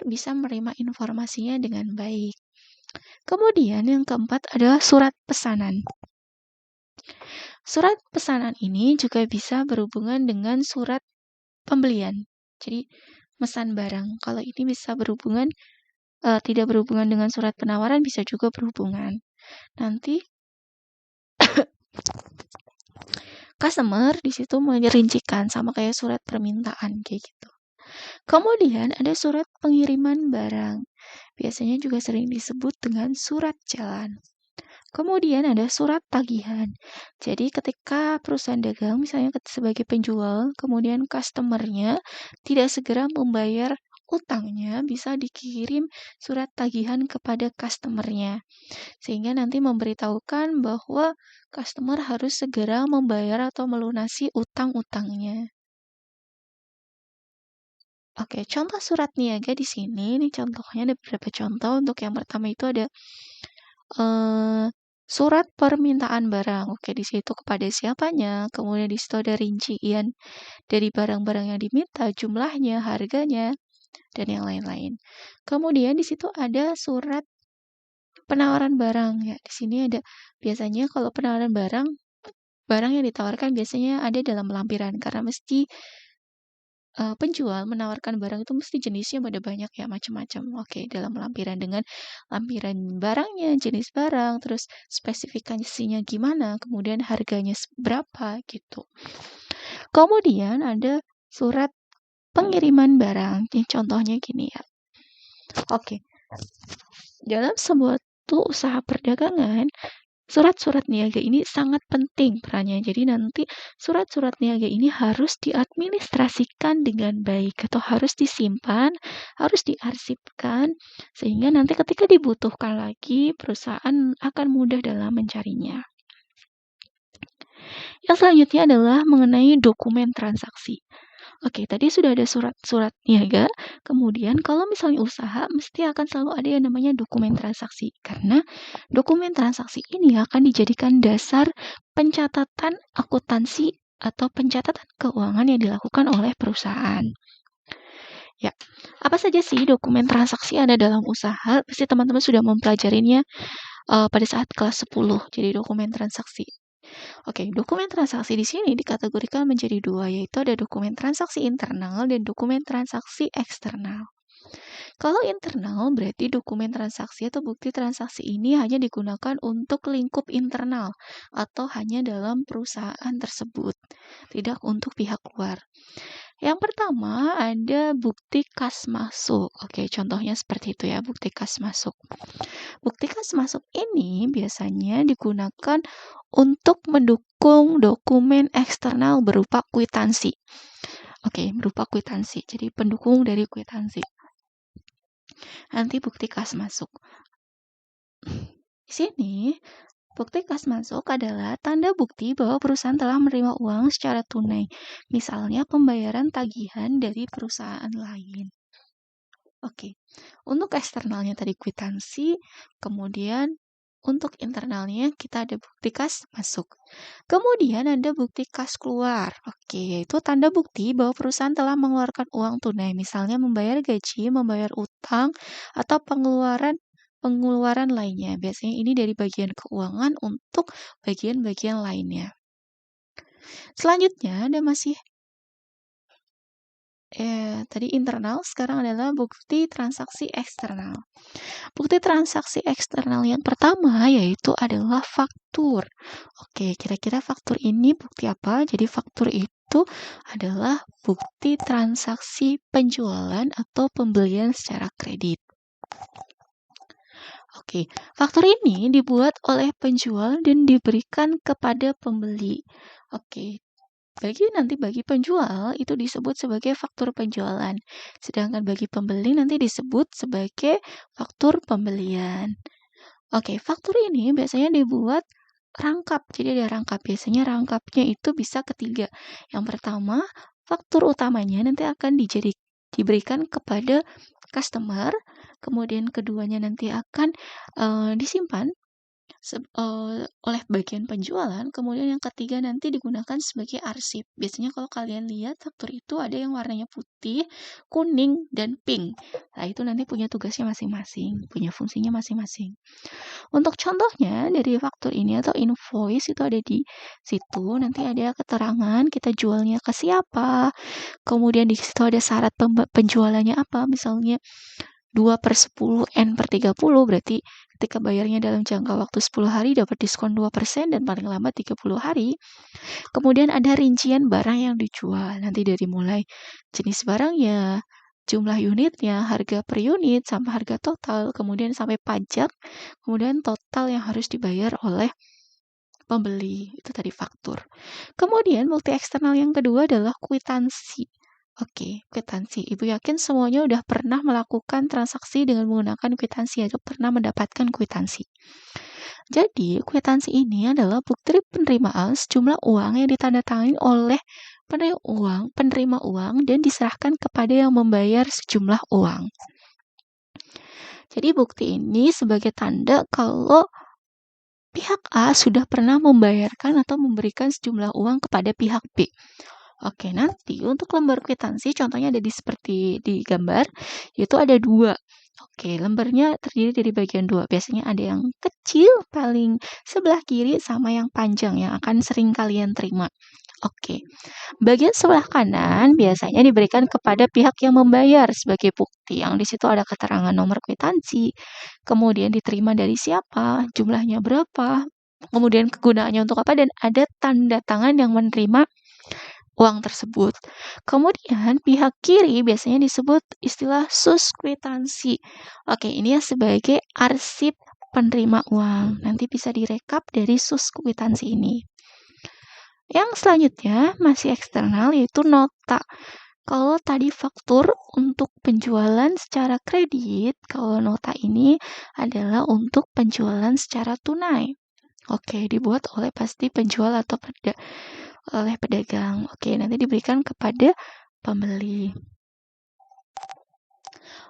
bisa menerima informasinya dengan baik. Kemudian yang keempat adalah surat pesanan. Surat pesanan ini juga bisa berhubungan dengan surat pembelian. Jadi mesan barang. Kalau ini bisa berhubungan tidak berhubungan dengan surat penawaran, bisa juga berhubungan. Nanti customer di situ merincikan sama kayak surat permintaan kayak gitu. Kemudian ada surat pengiriman barang. Biasanya juga sering disebut dengan surat jalan. Kemudian ada surat tagihan. Jadi ketika perusahaan dagang misalnya sebagai penjual, kemudian customer-nya tidak segera membayar utangnya, bisa dikirim surat tagihan kepada customer-nya. Sehingga nanti memberitahukan bahwa customer harus segera membayar atau melunasi utang-utangnya. Oke, contoh surat niaga di sini, ini contohnya ada beberapa contoh. Untuk yang pertama itu ada surat permintaan barang. Oke, di situ kepada siapanya, kemudian di situ ada rincian dari barang-barang yang diminta, jumlahnya, harganya, dan yang lain-lain. Kemudian di situ ada surat penawaran barang ya. Di sini ada biasanya kalau penawaran barang, barang yang ditawarkan biasanya ada dalam lampiran karena mesti penjual menawarkan barang itu mesti jenisnya ada banyak ya, macam-macam. Oke, dalam lampiran dengan lampiran barangnya, jenis barang, terus spesifikasinya gimana, kemudian harganya berapa gitu. Kemudian ada surat pengiriman barang. Ini contohnya gini ya. Oke. Dalam sebuah usaha perdagangan, surat-surat niaga ini sangat penting perannya. Jadi nanti surat-surat niaga ini harus diadministrasikan dengan baik atau harus disimpan, harus diarsipkan sehingga nanti ketika dibutuhkan lagi perusahaan akan mudah dalam mencarinya. Yang selanjutnya adalah mengenai dokumen transaksi. Oke, tadi sudah ada surat-surat niaga, kemudian kalau misalnya usaha, mesti akan selalu ada yang namanya dokumen transaksi. Karena dokumen transaksi ini akan dijadikan dasar pencatatan akuntansi atau pencatatan keuangan yang dilakukan oleh perusahaan. Ya, apa saja sih dokumen transaksi ada dalam usaha? Pasti teman-teman sudah mempelajarinya pada saat kelas 10, jadi dokumen transaksi. Oke, dokumen transaksi di sini dikategorikan menjadi dua, yaitu ada dokumen transaksi internal dan dokumen transaksi eksternal. Kalau internal berarti dokumen transaksi atau bukti transaksi ini hanya digunakan untuk lingkup internal atau hanya dalam perusahaan tersebut, tidak untuk pihak luar. Yang pertama ada bukti kas masuk. Oke, contohnya seperti itu ya, bukti kas masuk. Bukti kas masuk ini biasanya digunakan untuk mendukung dokumen eksternal berupa kwitansi. Oke, berupa kwitansi. Jadi pendukung dari kwitansi. Nanti bukti kas masuk. Di sini, bukti kas masuk adalah tanda bukti bahwa perusahaan telah menerima uang secara tunai. Misalnya pembayaran tagihan dari perusahaan lain. Oke, untuk eksternalnya tadi kwitansi, kemudian untuk internalnya kita ada bukti kas masuk. Kemudian ada bukti kas keluar. Oke, yaitu tanda bukti bahwa perusahaan telah mengeluarkan uang tunai, misalnya membayar gaji, membayar utang, atau pengeluaran lainnya. Biasanya ini dari bagian keuangan untuk bagian-bagian lainnya. Selanjutnya ada masih tadi internal, sekarang adalah bukti transaksi eksternal. Bukti transaksi eksternal yang pertama yaitu adalah faktur. Oke, kira-kira faktur ini bukti apa? Jadi faktur itu adalah bukti transaksi penjualan atau pembelian secara kredit. Oke, faktur ini dibuat oleh penjual dan diberikan kepada pembeli. Oke, bagi penjual itu disebut sebagai faktur penjualan. Sedangkan bagi pembeli nanti disebut sebagai faktur pembelian. Oke, faktur ini biasanya dibuat rangkap. Jadi ada rangkap. Biasanya rangkapnya itu bisa ketiga. Yang pertama, faktur utamanya nanti akan diberikan kepada customer. Kemudian keduanya nanti akan disimpan oleh bagian penjualan, kemudian yang ketiga nanti digunakan sebagai arsip. Biasanya kalau kalian lihat faktur itu ada yang warnanya putih, kuning, dan pink. Nah, itu nanti punya tugasnya masing-masing, punya fungsinya masing-masing. Untuk contohnya dari faktur ini atau invoice itu ada di situ, nanti ada keterangan kita jualnya ke siapa, kemudian di situ ada syarat penjualannya apa, misalnya 2/10 N/30 berarti ketika bayarnya dalam jangka waktu 10 hari dapat diskon 2% dan paling lambat 30 hari. Kemudian ada rincian barang yang dijual. Nanti dari mulai jenis barangnya, jumlah unitnya, harga per unit, sampai harga total, kemudian sampai pajak, kemudian total yang harus dibayar oleh pembeli. Itu tadi faktur. Kemudian bukti eksternal yang kedua adalah kwitansi. Oke, kwitansi. Ibu yakin semuanya udah pernah melakukan transaksi dengan menggunakan kwitansi atau pernah mendapatkan kwitansi. Jadi, kwitansi ini adalah bukti penerimaan sejumlah uang yang ditandatangani oleh penerima uang dan diserahkan kepada yang membayar sejumlah uang. Jadi, bukti ini sebagai tanda kalau pihak A sudah pernah membayarkan atau memberikan sejumlah uang kepada pihak B. Oke, nanti untuk lembar kwitansi contohnya ada seperti di gambar, yaitu ada 2. Oke, lembarnya terdiri dari bagian 2. Biasanya ada yang kecil paling sebelah kiri sama yang panjang yang akan sering kalian terima. Oke, bagian sebelah kanan biasanya diberikan kepada pihak yang membayar sebagai bukti. Yang di situ ada keterangan nomor kwitansi, kemudian diterima dari siapa, jumlahnya berapa, kemudian kegunaannya untuk apa, dan ada tanda tangan yang menerima uang tersebut. Kemudian pihak kiri biasanya disebut istilah suskwitansi. Oke, ini ya sebagai arsip penerima uang. Nanti bisa direkap dari suskwitansi ini. Yang selanjutnya masih eksternal yaitu nota. Kalau tadi faktur untuk penjualan secara kredit, kalau nota ini adalah untuk penjualan secara tunai. Oke, dibuat oleh pasti penjual atau oleh pedagang. Oke, nanti diberikan kepada pembeli.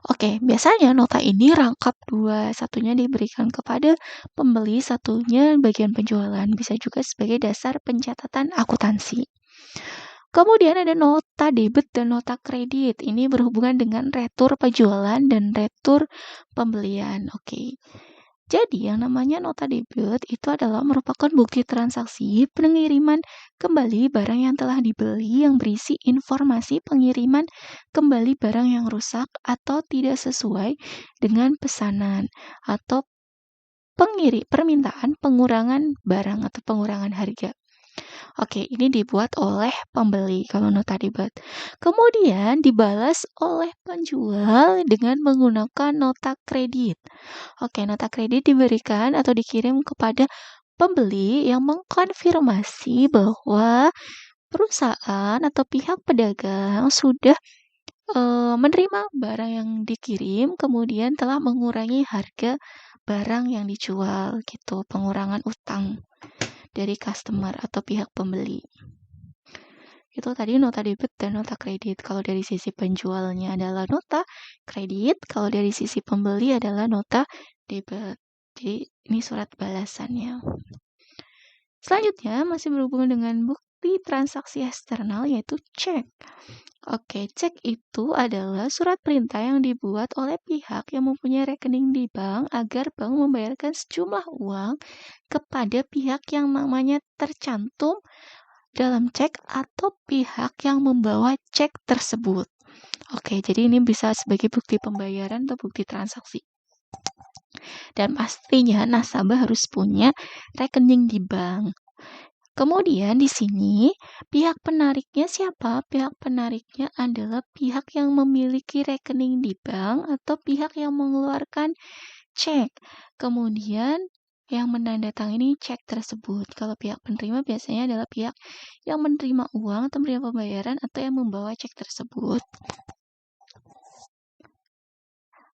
Oke, biasanya nota ini rangkap 2. Satunya diberikan kepada pembeli, satunya bagian penjualan. Bisa juga sebagai dasar pencatatan akuntansi. Kemudian ada nota debit dan nota kredit. Ini berhubungan dengan retur penjualan dan retur pembelian. Oke. Jadi yang namanya nota debit itu adalah merupakan bukti transaksi pengiriman kembali barang yang telah dibeli yang berisi informasi pengiriman kembali barang yang rusak atau tidak sesuai dengan pesanan atau permintaan pengurangan barang atau pengurangan harga. Oke, ini dibuat oleh pembeli kalau nota debit. Kemudian dibalas oleh penjual dengan menggunakan nota kredit. Oke, nota kredit diberikan atau dikirim kepada pembeli yang mengkonfirmasi bahwa perusahaan atau pihak pedagang sudah menerima barang yang dikirim, kemudian telah mengurangi harga barang yang dijual gitu, pengurangan utang dari customer atau pihak pembeli. Itu tadi nota debit dan nota kredit. Kalau dari sisi penjualnya adalah nota kredit, kalau dari sisi pembeli adalah nota debit. Jadi ini surat balasannya. Selanjutnya masih berhubungan dengan bukti transaksi eksternal yaitu cek. Oke, cek itu adalah surat perintah yang dibuat oleh pihak yang mempunyai rekening di bank agar bank membayarkan sejumlah uang kepada pihak yang namanya tercantum dalam cek atau pihak yang membawa cek tersebut. Oke, jadi ini bisa sebagai bukti pembayaran atau bukti transaksi. Dan pastinya nasabah harus punya rekening di bank. Kemudian di sini pihak penariknya siapa? Pihak penariknya adalah pihak yang memiliki rekening di bank atau pihak yang mengeluarkan cek. Kemudian yang menandatangani cek tersebut. Kalau pihak penerima biasanya adalah pihak yang menerima uang atau menerima pembayaran atau yang membawa cek tersebut.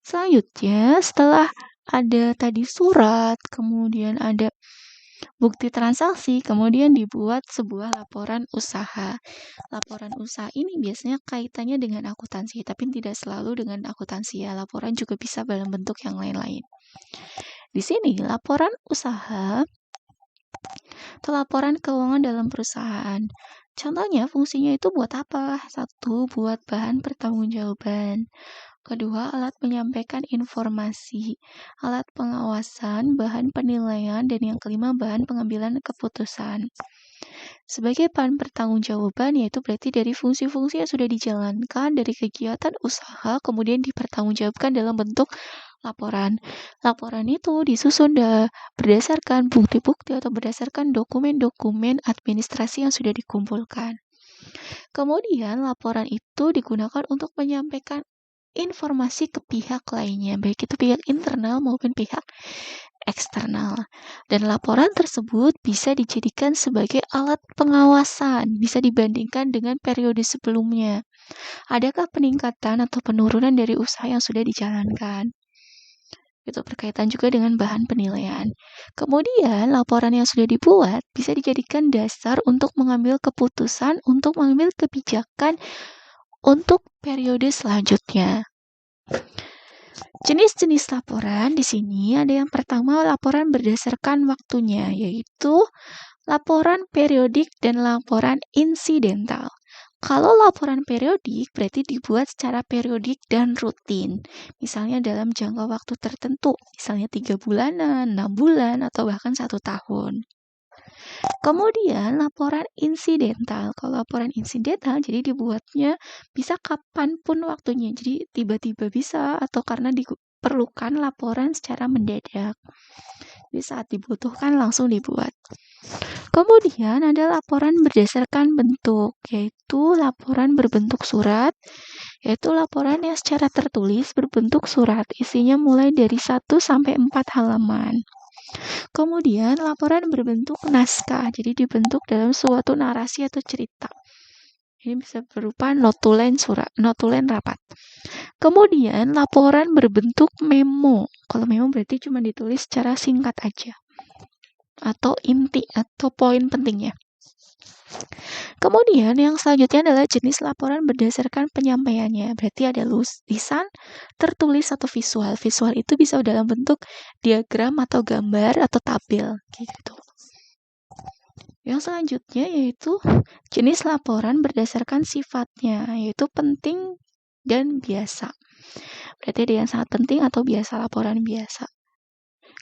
Selanjutnya, setelah ada tadi surat, kemudian ada bukti transaksi, kemudian dibuat sebuah laporan usaha. Laporan usaha ini biasanya kaitannya dengan akuntansi, tapi tidak selalu dengan akuntansi ya. Laporan juga bisa dalam bentuk yang lain-lain. Di sini laporan usaha atau laporan keuangan dalam perusahaan. Contohnya fungsinya itu buat apa? 1, buat bahan pertanggungjawaban. Kedua, alat menyampaikan informasi, alat pengawasan, bahan penilaian, dan yang kelima, bahan pengambilan keputusan. Sebagai bahan pertanggungjawaban, yaitu berarti dari fungsi-fungsi yang sudah dijalankan dari kegiatan usaha, kemudian dipertanggungjawabkan dalam bentuk laporan. Laporan itu disusun berdasarkan bukti-bukti atau berdasarkan dokumen-dokumen administrasi yang sudah dikumpulkan. Kemudian, laporan itu digunakan untuk menyampaikan informasi ke pihak lainnya, baik itu pihak internal maupun pihak eksternal. Dan laporan tersebut bisa dijadikan sebagai alat pengawasan, bisa dibandingkan dengan periode sebelumnya. Adakah peningkatan atau penurunan dari usaha yang sudah dijalankan? Itu berkaitan juga dengan bahan penilaian. Kemudian, laporan yang sudah dibuat bisa dijadikan dasar untuk mengambil keputusan, untuk mengambil kebijakan untuk periode selanjutnya. Jenis-jenis laporan di sini ada yang pertama laporan berdasarkan waktunya, yaitu laporan periodik dan laporan insidental. Kalau laporan periodik berarti dibuat secara periodik dan rutin. Misalnya dalam jangka waktu tertentu, misalnya 3 bulanan, 6 bulan, atau bahkan 1 tahun. Kemudian laporan insidental. Kalau laporan insidental jadi dibuatnya bisa kapanpun waktunya. Jadi tiba-tiba bisa atau karena diperlukan laporan secara mendadak. Jadi saat dibutuhkan langsung dibuat. Kemudian ada laporan berdasarkan bentuk, yaitu laporan berbentuk surat, yaitu laporan yang secara tertulis berbentuk surat, isinya mulai dari 1 sampai 4 halaman. Kemudian laporan berbentuk naskah, jadi dibentuk dalam suatu narasi atau cerita. Ini bisa berupa notulen surat, notulen rapat. Kemudian laporan berbentuk memo. Kalau memo berarti cuma ditulis secara singkat aja, atau inti atau poin pentingnya. Kemudian yang selanjutnya adalah jenis laporan berdasarkan penyampaiannya. Berarti ada lisan, tertulis, atau visual. Visual itu bisa dalam bentuk diagram atau gambar atau tabel gitu. Yang selanjutnya yaitu jenis laporan berdasarkan sifatnya, yaitu penting dan biasa. Berarti ada yang sangat penting atau biasa, laporan biasa.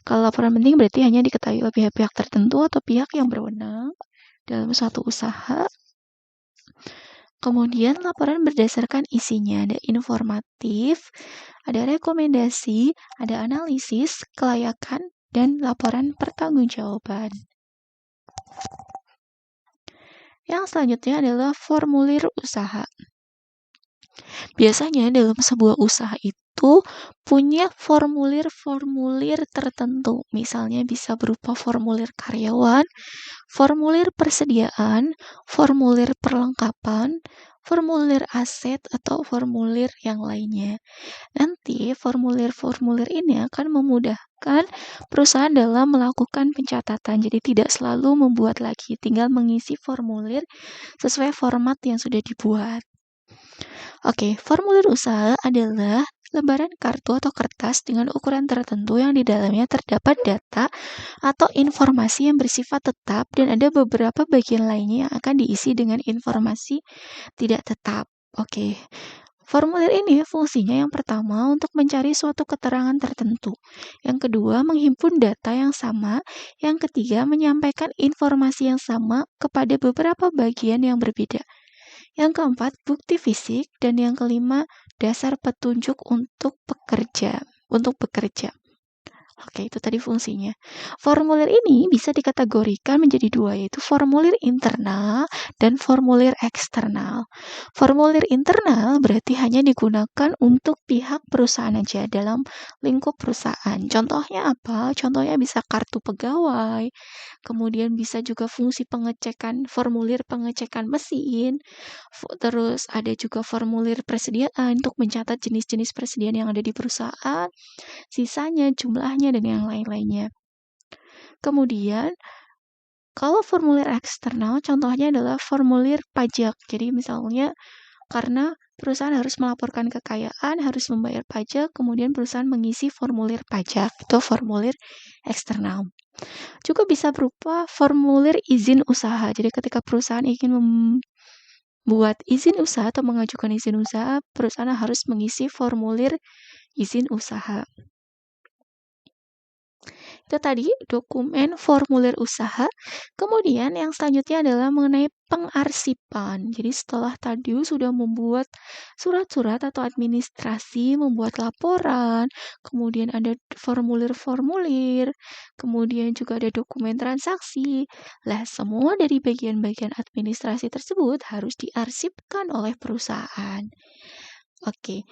Kalau laporan penting berarti hanya diketahui oleh pihak-pihak tertentu atau pihak yang berwenang dalam suatu usaha. Kemudian laporan berdasarkan isinya, ada informatif, ada rekomendasi, ada analisis, kelayakan, dan laporan pertanggungjawaban. Yang selanjutnya adalah formulir usaha. Biasanya dalam sebuah usaha itu punya formulir-formulir tertentu. Misalnya bisa berupa formulir karyawan, formulir persediaan, formulir perlengkapan, formulir aset, atau formulir yang lainnya. Nanti formulir-formulir ini akan memudahkan perusahaan dalam melakukan pencatatan. Jadi tidak selalu membuat lagi, tinggal mengisi formulir sesuai format yang sudah dibuat. Oke, formulir usaha adalah lembaran kartu atau kertas dengan ukuran tertentu yang di dalamnya terdapat data atau informasi yang bersifat tetap dan ada beberapa bagian lainnya yang akan diisi dengan informasi tidak tetap. Oke. Formulir ini fungsinya yang pertama untuk mencari suatu keterangan tertentu. Yang kedua, menghimpun data yang sama. Yang ketiga, menyampaikan informasi yang sama kepada beberapa bagian yang berbeda. Yang keempat, bukti fisik. Dan yang kelima, dasar petunjuk untuk bekerja. Oke, itu tadi fungsinya. Formulir ini bisa dikategorikan menjadi dua, yaitu formulir internal dan formulir eksternal. Formulir internal berarti hanya digunakan untuk pihak perusahaan aja dalam lingkup perusahaan. Contohnya apa? Contohnya bisa kartu pegawai, kemudian bisa juga fungsi pengecekan, formulir pengecekan mesin, terus ada juga formulir persediaan untuk mencatat jenis-jenis persediaan yang ada di perusahaan, sisanya, jumlahnya, dan yang lain-lainnya. Kemudian, kalau formulir eksternal, contohnya adalah formulir pajak. Jadi misalnya, karena perusahaan harus melaporkan kekayaan, harus membayar pajak, kemudian perusahaan mengisi formulir pajak. Itu formulir eksternal. Juga bisa berupa formulir izin usaha. Jadi ketika perusahaan ingin membuat izin usaha atau mengajukan izin usaha, perusahaan harus mengisi formulir izin usaha. Itu tadi dokumen formulir usaha. Kemudian yang selanjutnya adalah mengenai pengarsipan. Jadi setelah tadi sudah membuat surat-surat atau administrasi, membuat laporan, kemudian ada formulir-formulir, kemudian juga ada dokumen transaksi. Lah, semua dari bagian-bagian administrasi tersebut harus diarsipkan oleh perusahaan. Oke.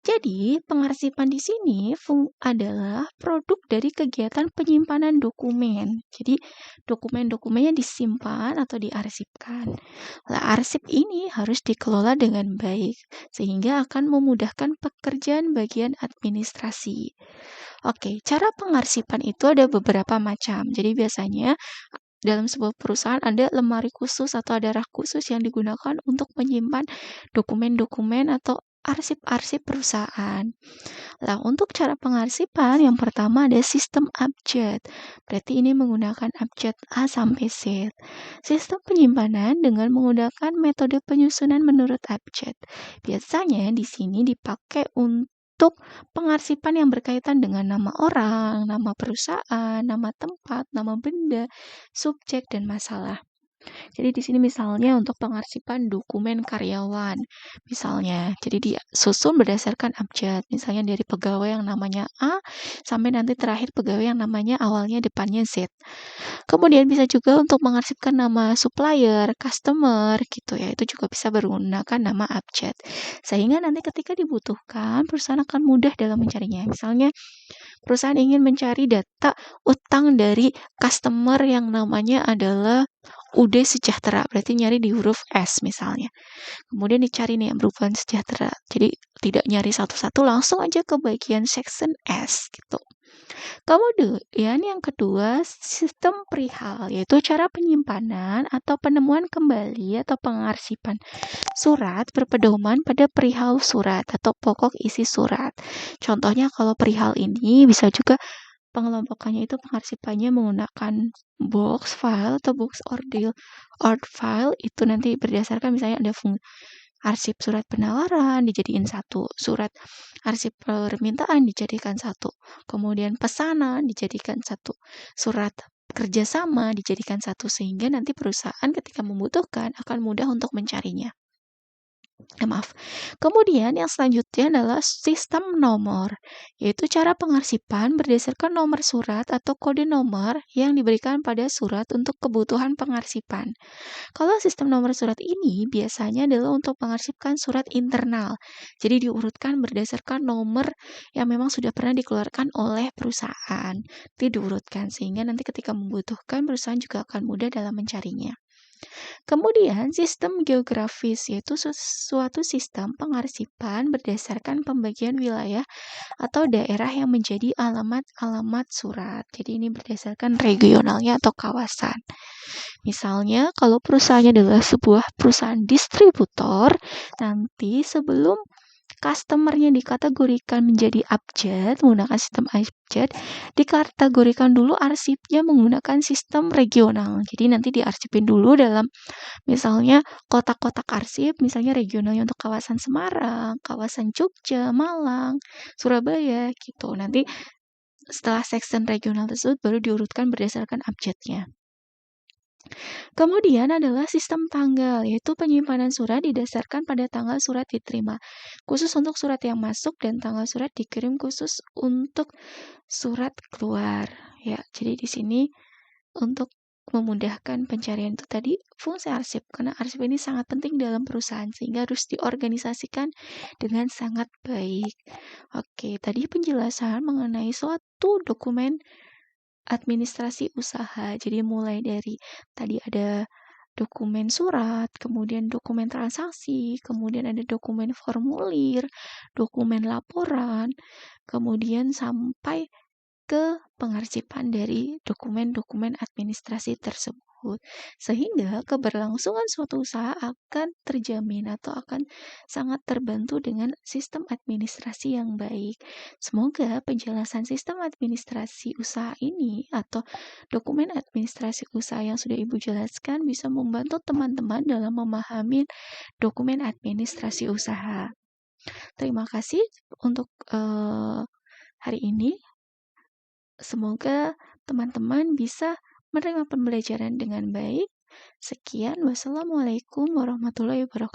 Jadi, pengarsipan di sini adalah produk dari kegiatan penyimpanan dokumen. Jadi, dokumen-dokumennya disimpan atau diarsipkan. Nah, arsip ini harus dikelola dengan baik, sehingga akan memudahkan pekerjaan bagian administrasi. Oke, cara pengarsipan itu ada beberapa macam. Jadi, biasanya dalam sebuah perusahaan ada lemari khusus atau ada rak khusus yang digunakan untuk menyimpan dokumen-dokumen atau arsip-arsip perusahaan. Nah, untuk cara pengarsipan yang pertama ada sistem abjad. Berarti ini menggunakan abjad A sampai Z. Sistem penyimpanan dengan menggunakan metode penyusunan menurut abjad. Biasanya di sini dipakai untuk pengarsipan yang berkaitan dengan nama orang, nama perusahaan, nama tempat, nama benda, subjek, dan masalah. Jadi di sini misalnya untuk pengarsipan dokumen karyawan, misalnya. Jadi disusun berdasarkan abjad, misalnya dari pegawai yang namanya A sampai nanti terakhir pegawai yang namanya awalnya depannya Z. Kemudian bisa juga untuk mengarsipkan nama supplier, customer gitu ya. Itu juga bisa menggunakan nama abjad. Sehingga nanti ketika dibutuhkan, perusahaan akan mudah dalam mencarinya. Misalnya perusahaan ingin mencari data utang dari customer yang namanya adalah UD Sejahtera, berarti nyari di huruf S misalnya. Kemudian dicari nih yang berupa sejahtera. Jadi tidak nyari satu-satu, langsung aja ke bagian section S gitu. Kemudian yang kedua, sistem perihal, yaitu cara penyimpanan atau penemuan kembali atau pengarsipan surat berpedoman pada perihal surat atau pokok isi surat. Contohnya kalau perihal ini bisa juga pengelompokannya itu pengarsipannya menggunakan box file atau box ord file itu nanti berdasarkan misalnya ada arsip surat penawaran dijadiin satu, surat arsip permintaan dijadikan satu, kemudian pesanan dijadikan satu, surat kerjasama dijadikan satu, sehingga nanti perusahaan ketika membutuhkan akan mudah untuk mencarinya. Maaf. Kemudian yang selanjutnya adalah sistem nomor, yaitu cara pengarsipan berdasarkan nomor surat atau kode nomor yang diberikan pada surat untuk kebutuhan pengarsipan. Kalau sistem nomor surat ini biasanya adalah untuk mengarsipkan surat internal. Jadi diurutkan berdasarkan nomor yang memang sudah pernah dikeluarkan oleh perusahaan. Itu diurutkan sehingga nanti ketika membutuhkan perusahaan juga akan mudah dalam mencarinya. Kemudian, sistem geografis yaitu suatu sistem pengarsipan berdasarkan pembagian wilayah atau daerah yang menjadi alamat-alamat surat. Jadi ini berdasarkan regionalnya atau kawasan. Misalnya, kalau perusahaannya adalah sebuah perusahaan distributor, nanti sebelum customer-nya dikategorikan menjadi abjad, menggunakan sistem abjad, dikategorikan dulu arsipnya menggunakan sistem regional. Jadi nanti diarsipin dulu dalam misalnya kotak-kotak arsip, misalnya regionalnya untuk kawasan Semarang, kawasan Jogja, Malang, Surabaya gitu. Nanti setelah section regional tersebut baru diurutkan berdasarkan abjadnya. Kemudian adalah sistem tanggal, yaitu penyimpanan surat didasarkan pada tanggal surat diterima. Khusus untuk surat yang masuk dan tanggal surat dikirim khusus untuk surat keluar. Ya, jadi di sini untuk memudahkan pencarian itu tadi fungsi arsip, karena arsip ini sangat penting dalam perusahaan sehingga harus diorganisasikan dengan sangat baik. Oke, tadi penjelasan mengenai suatu dokumen administrasi usaha. Jadi mulai dari tadi ada dokumen surat, kemudian dokumen transaksi, kemudian ada dokumen formulir, dokumen laporan, kemudian sampai ke pengarsipan dari dokumen-dokumen administrasi tersebut. Sehingga keberlangsungan suatu usaha akan terjamin atau akan sangat terbantu dengan sistem administrasi yang baik. Semoga penjelasan sistem administrasi usaha ini atau dokumen administrasi usaha yang sudah Ibu jelaskan bisa membantu teman-teman dalam memahami dokumen administrasi usaha. Terima kasih untuk hari ini. Semoga teman-teman bisa menerima pembelajaran dengan baik. Sekian, wassalamualaikum warahmatullahi wabarakatuh.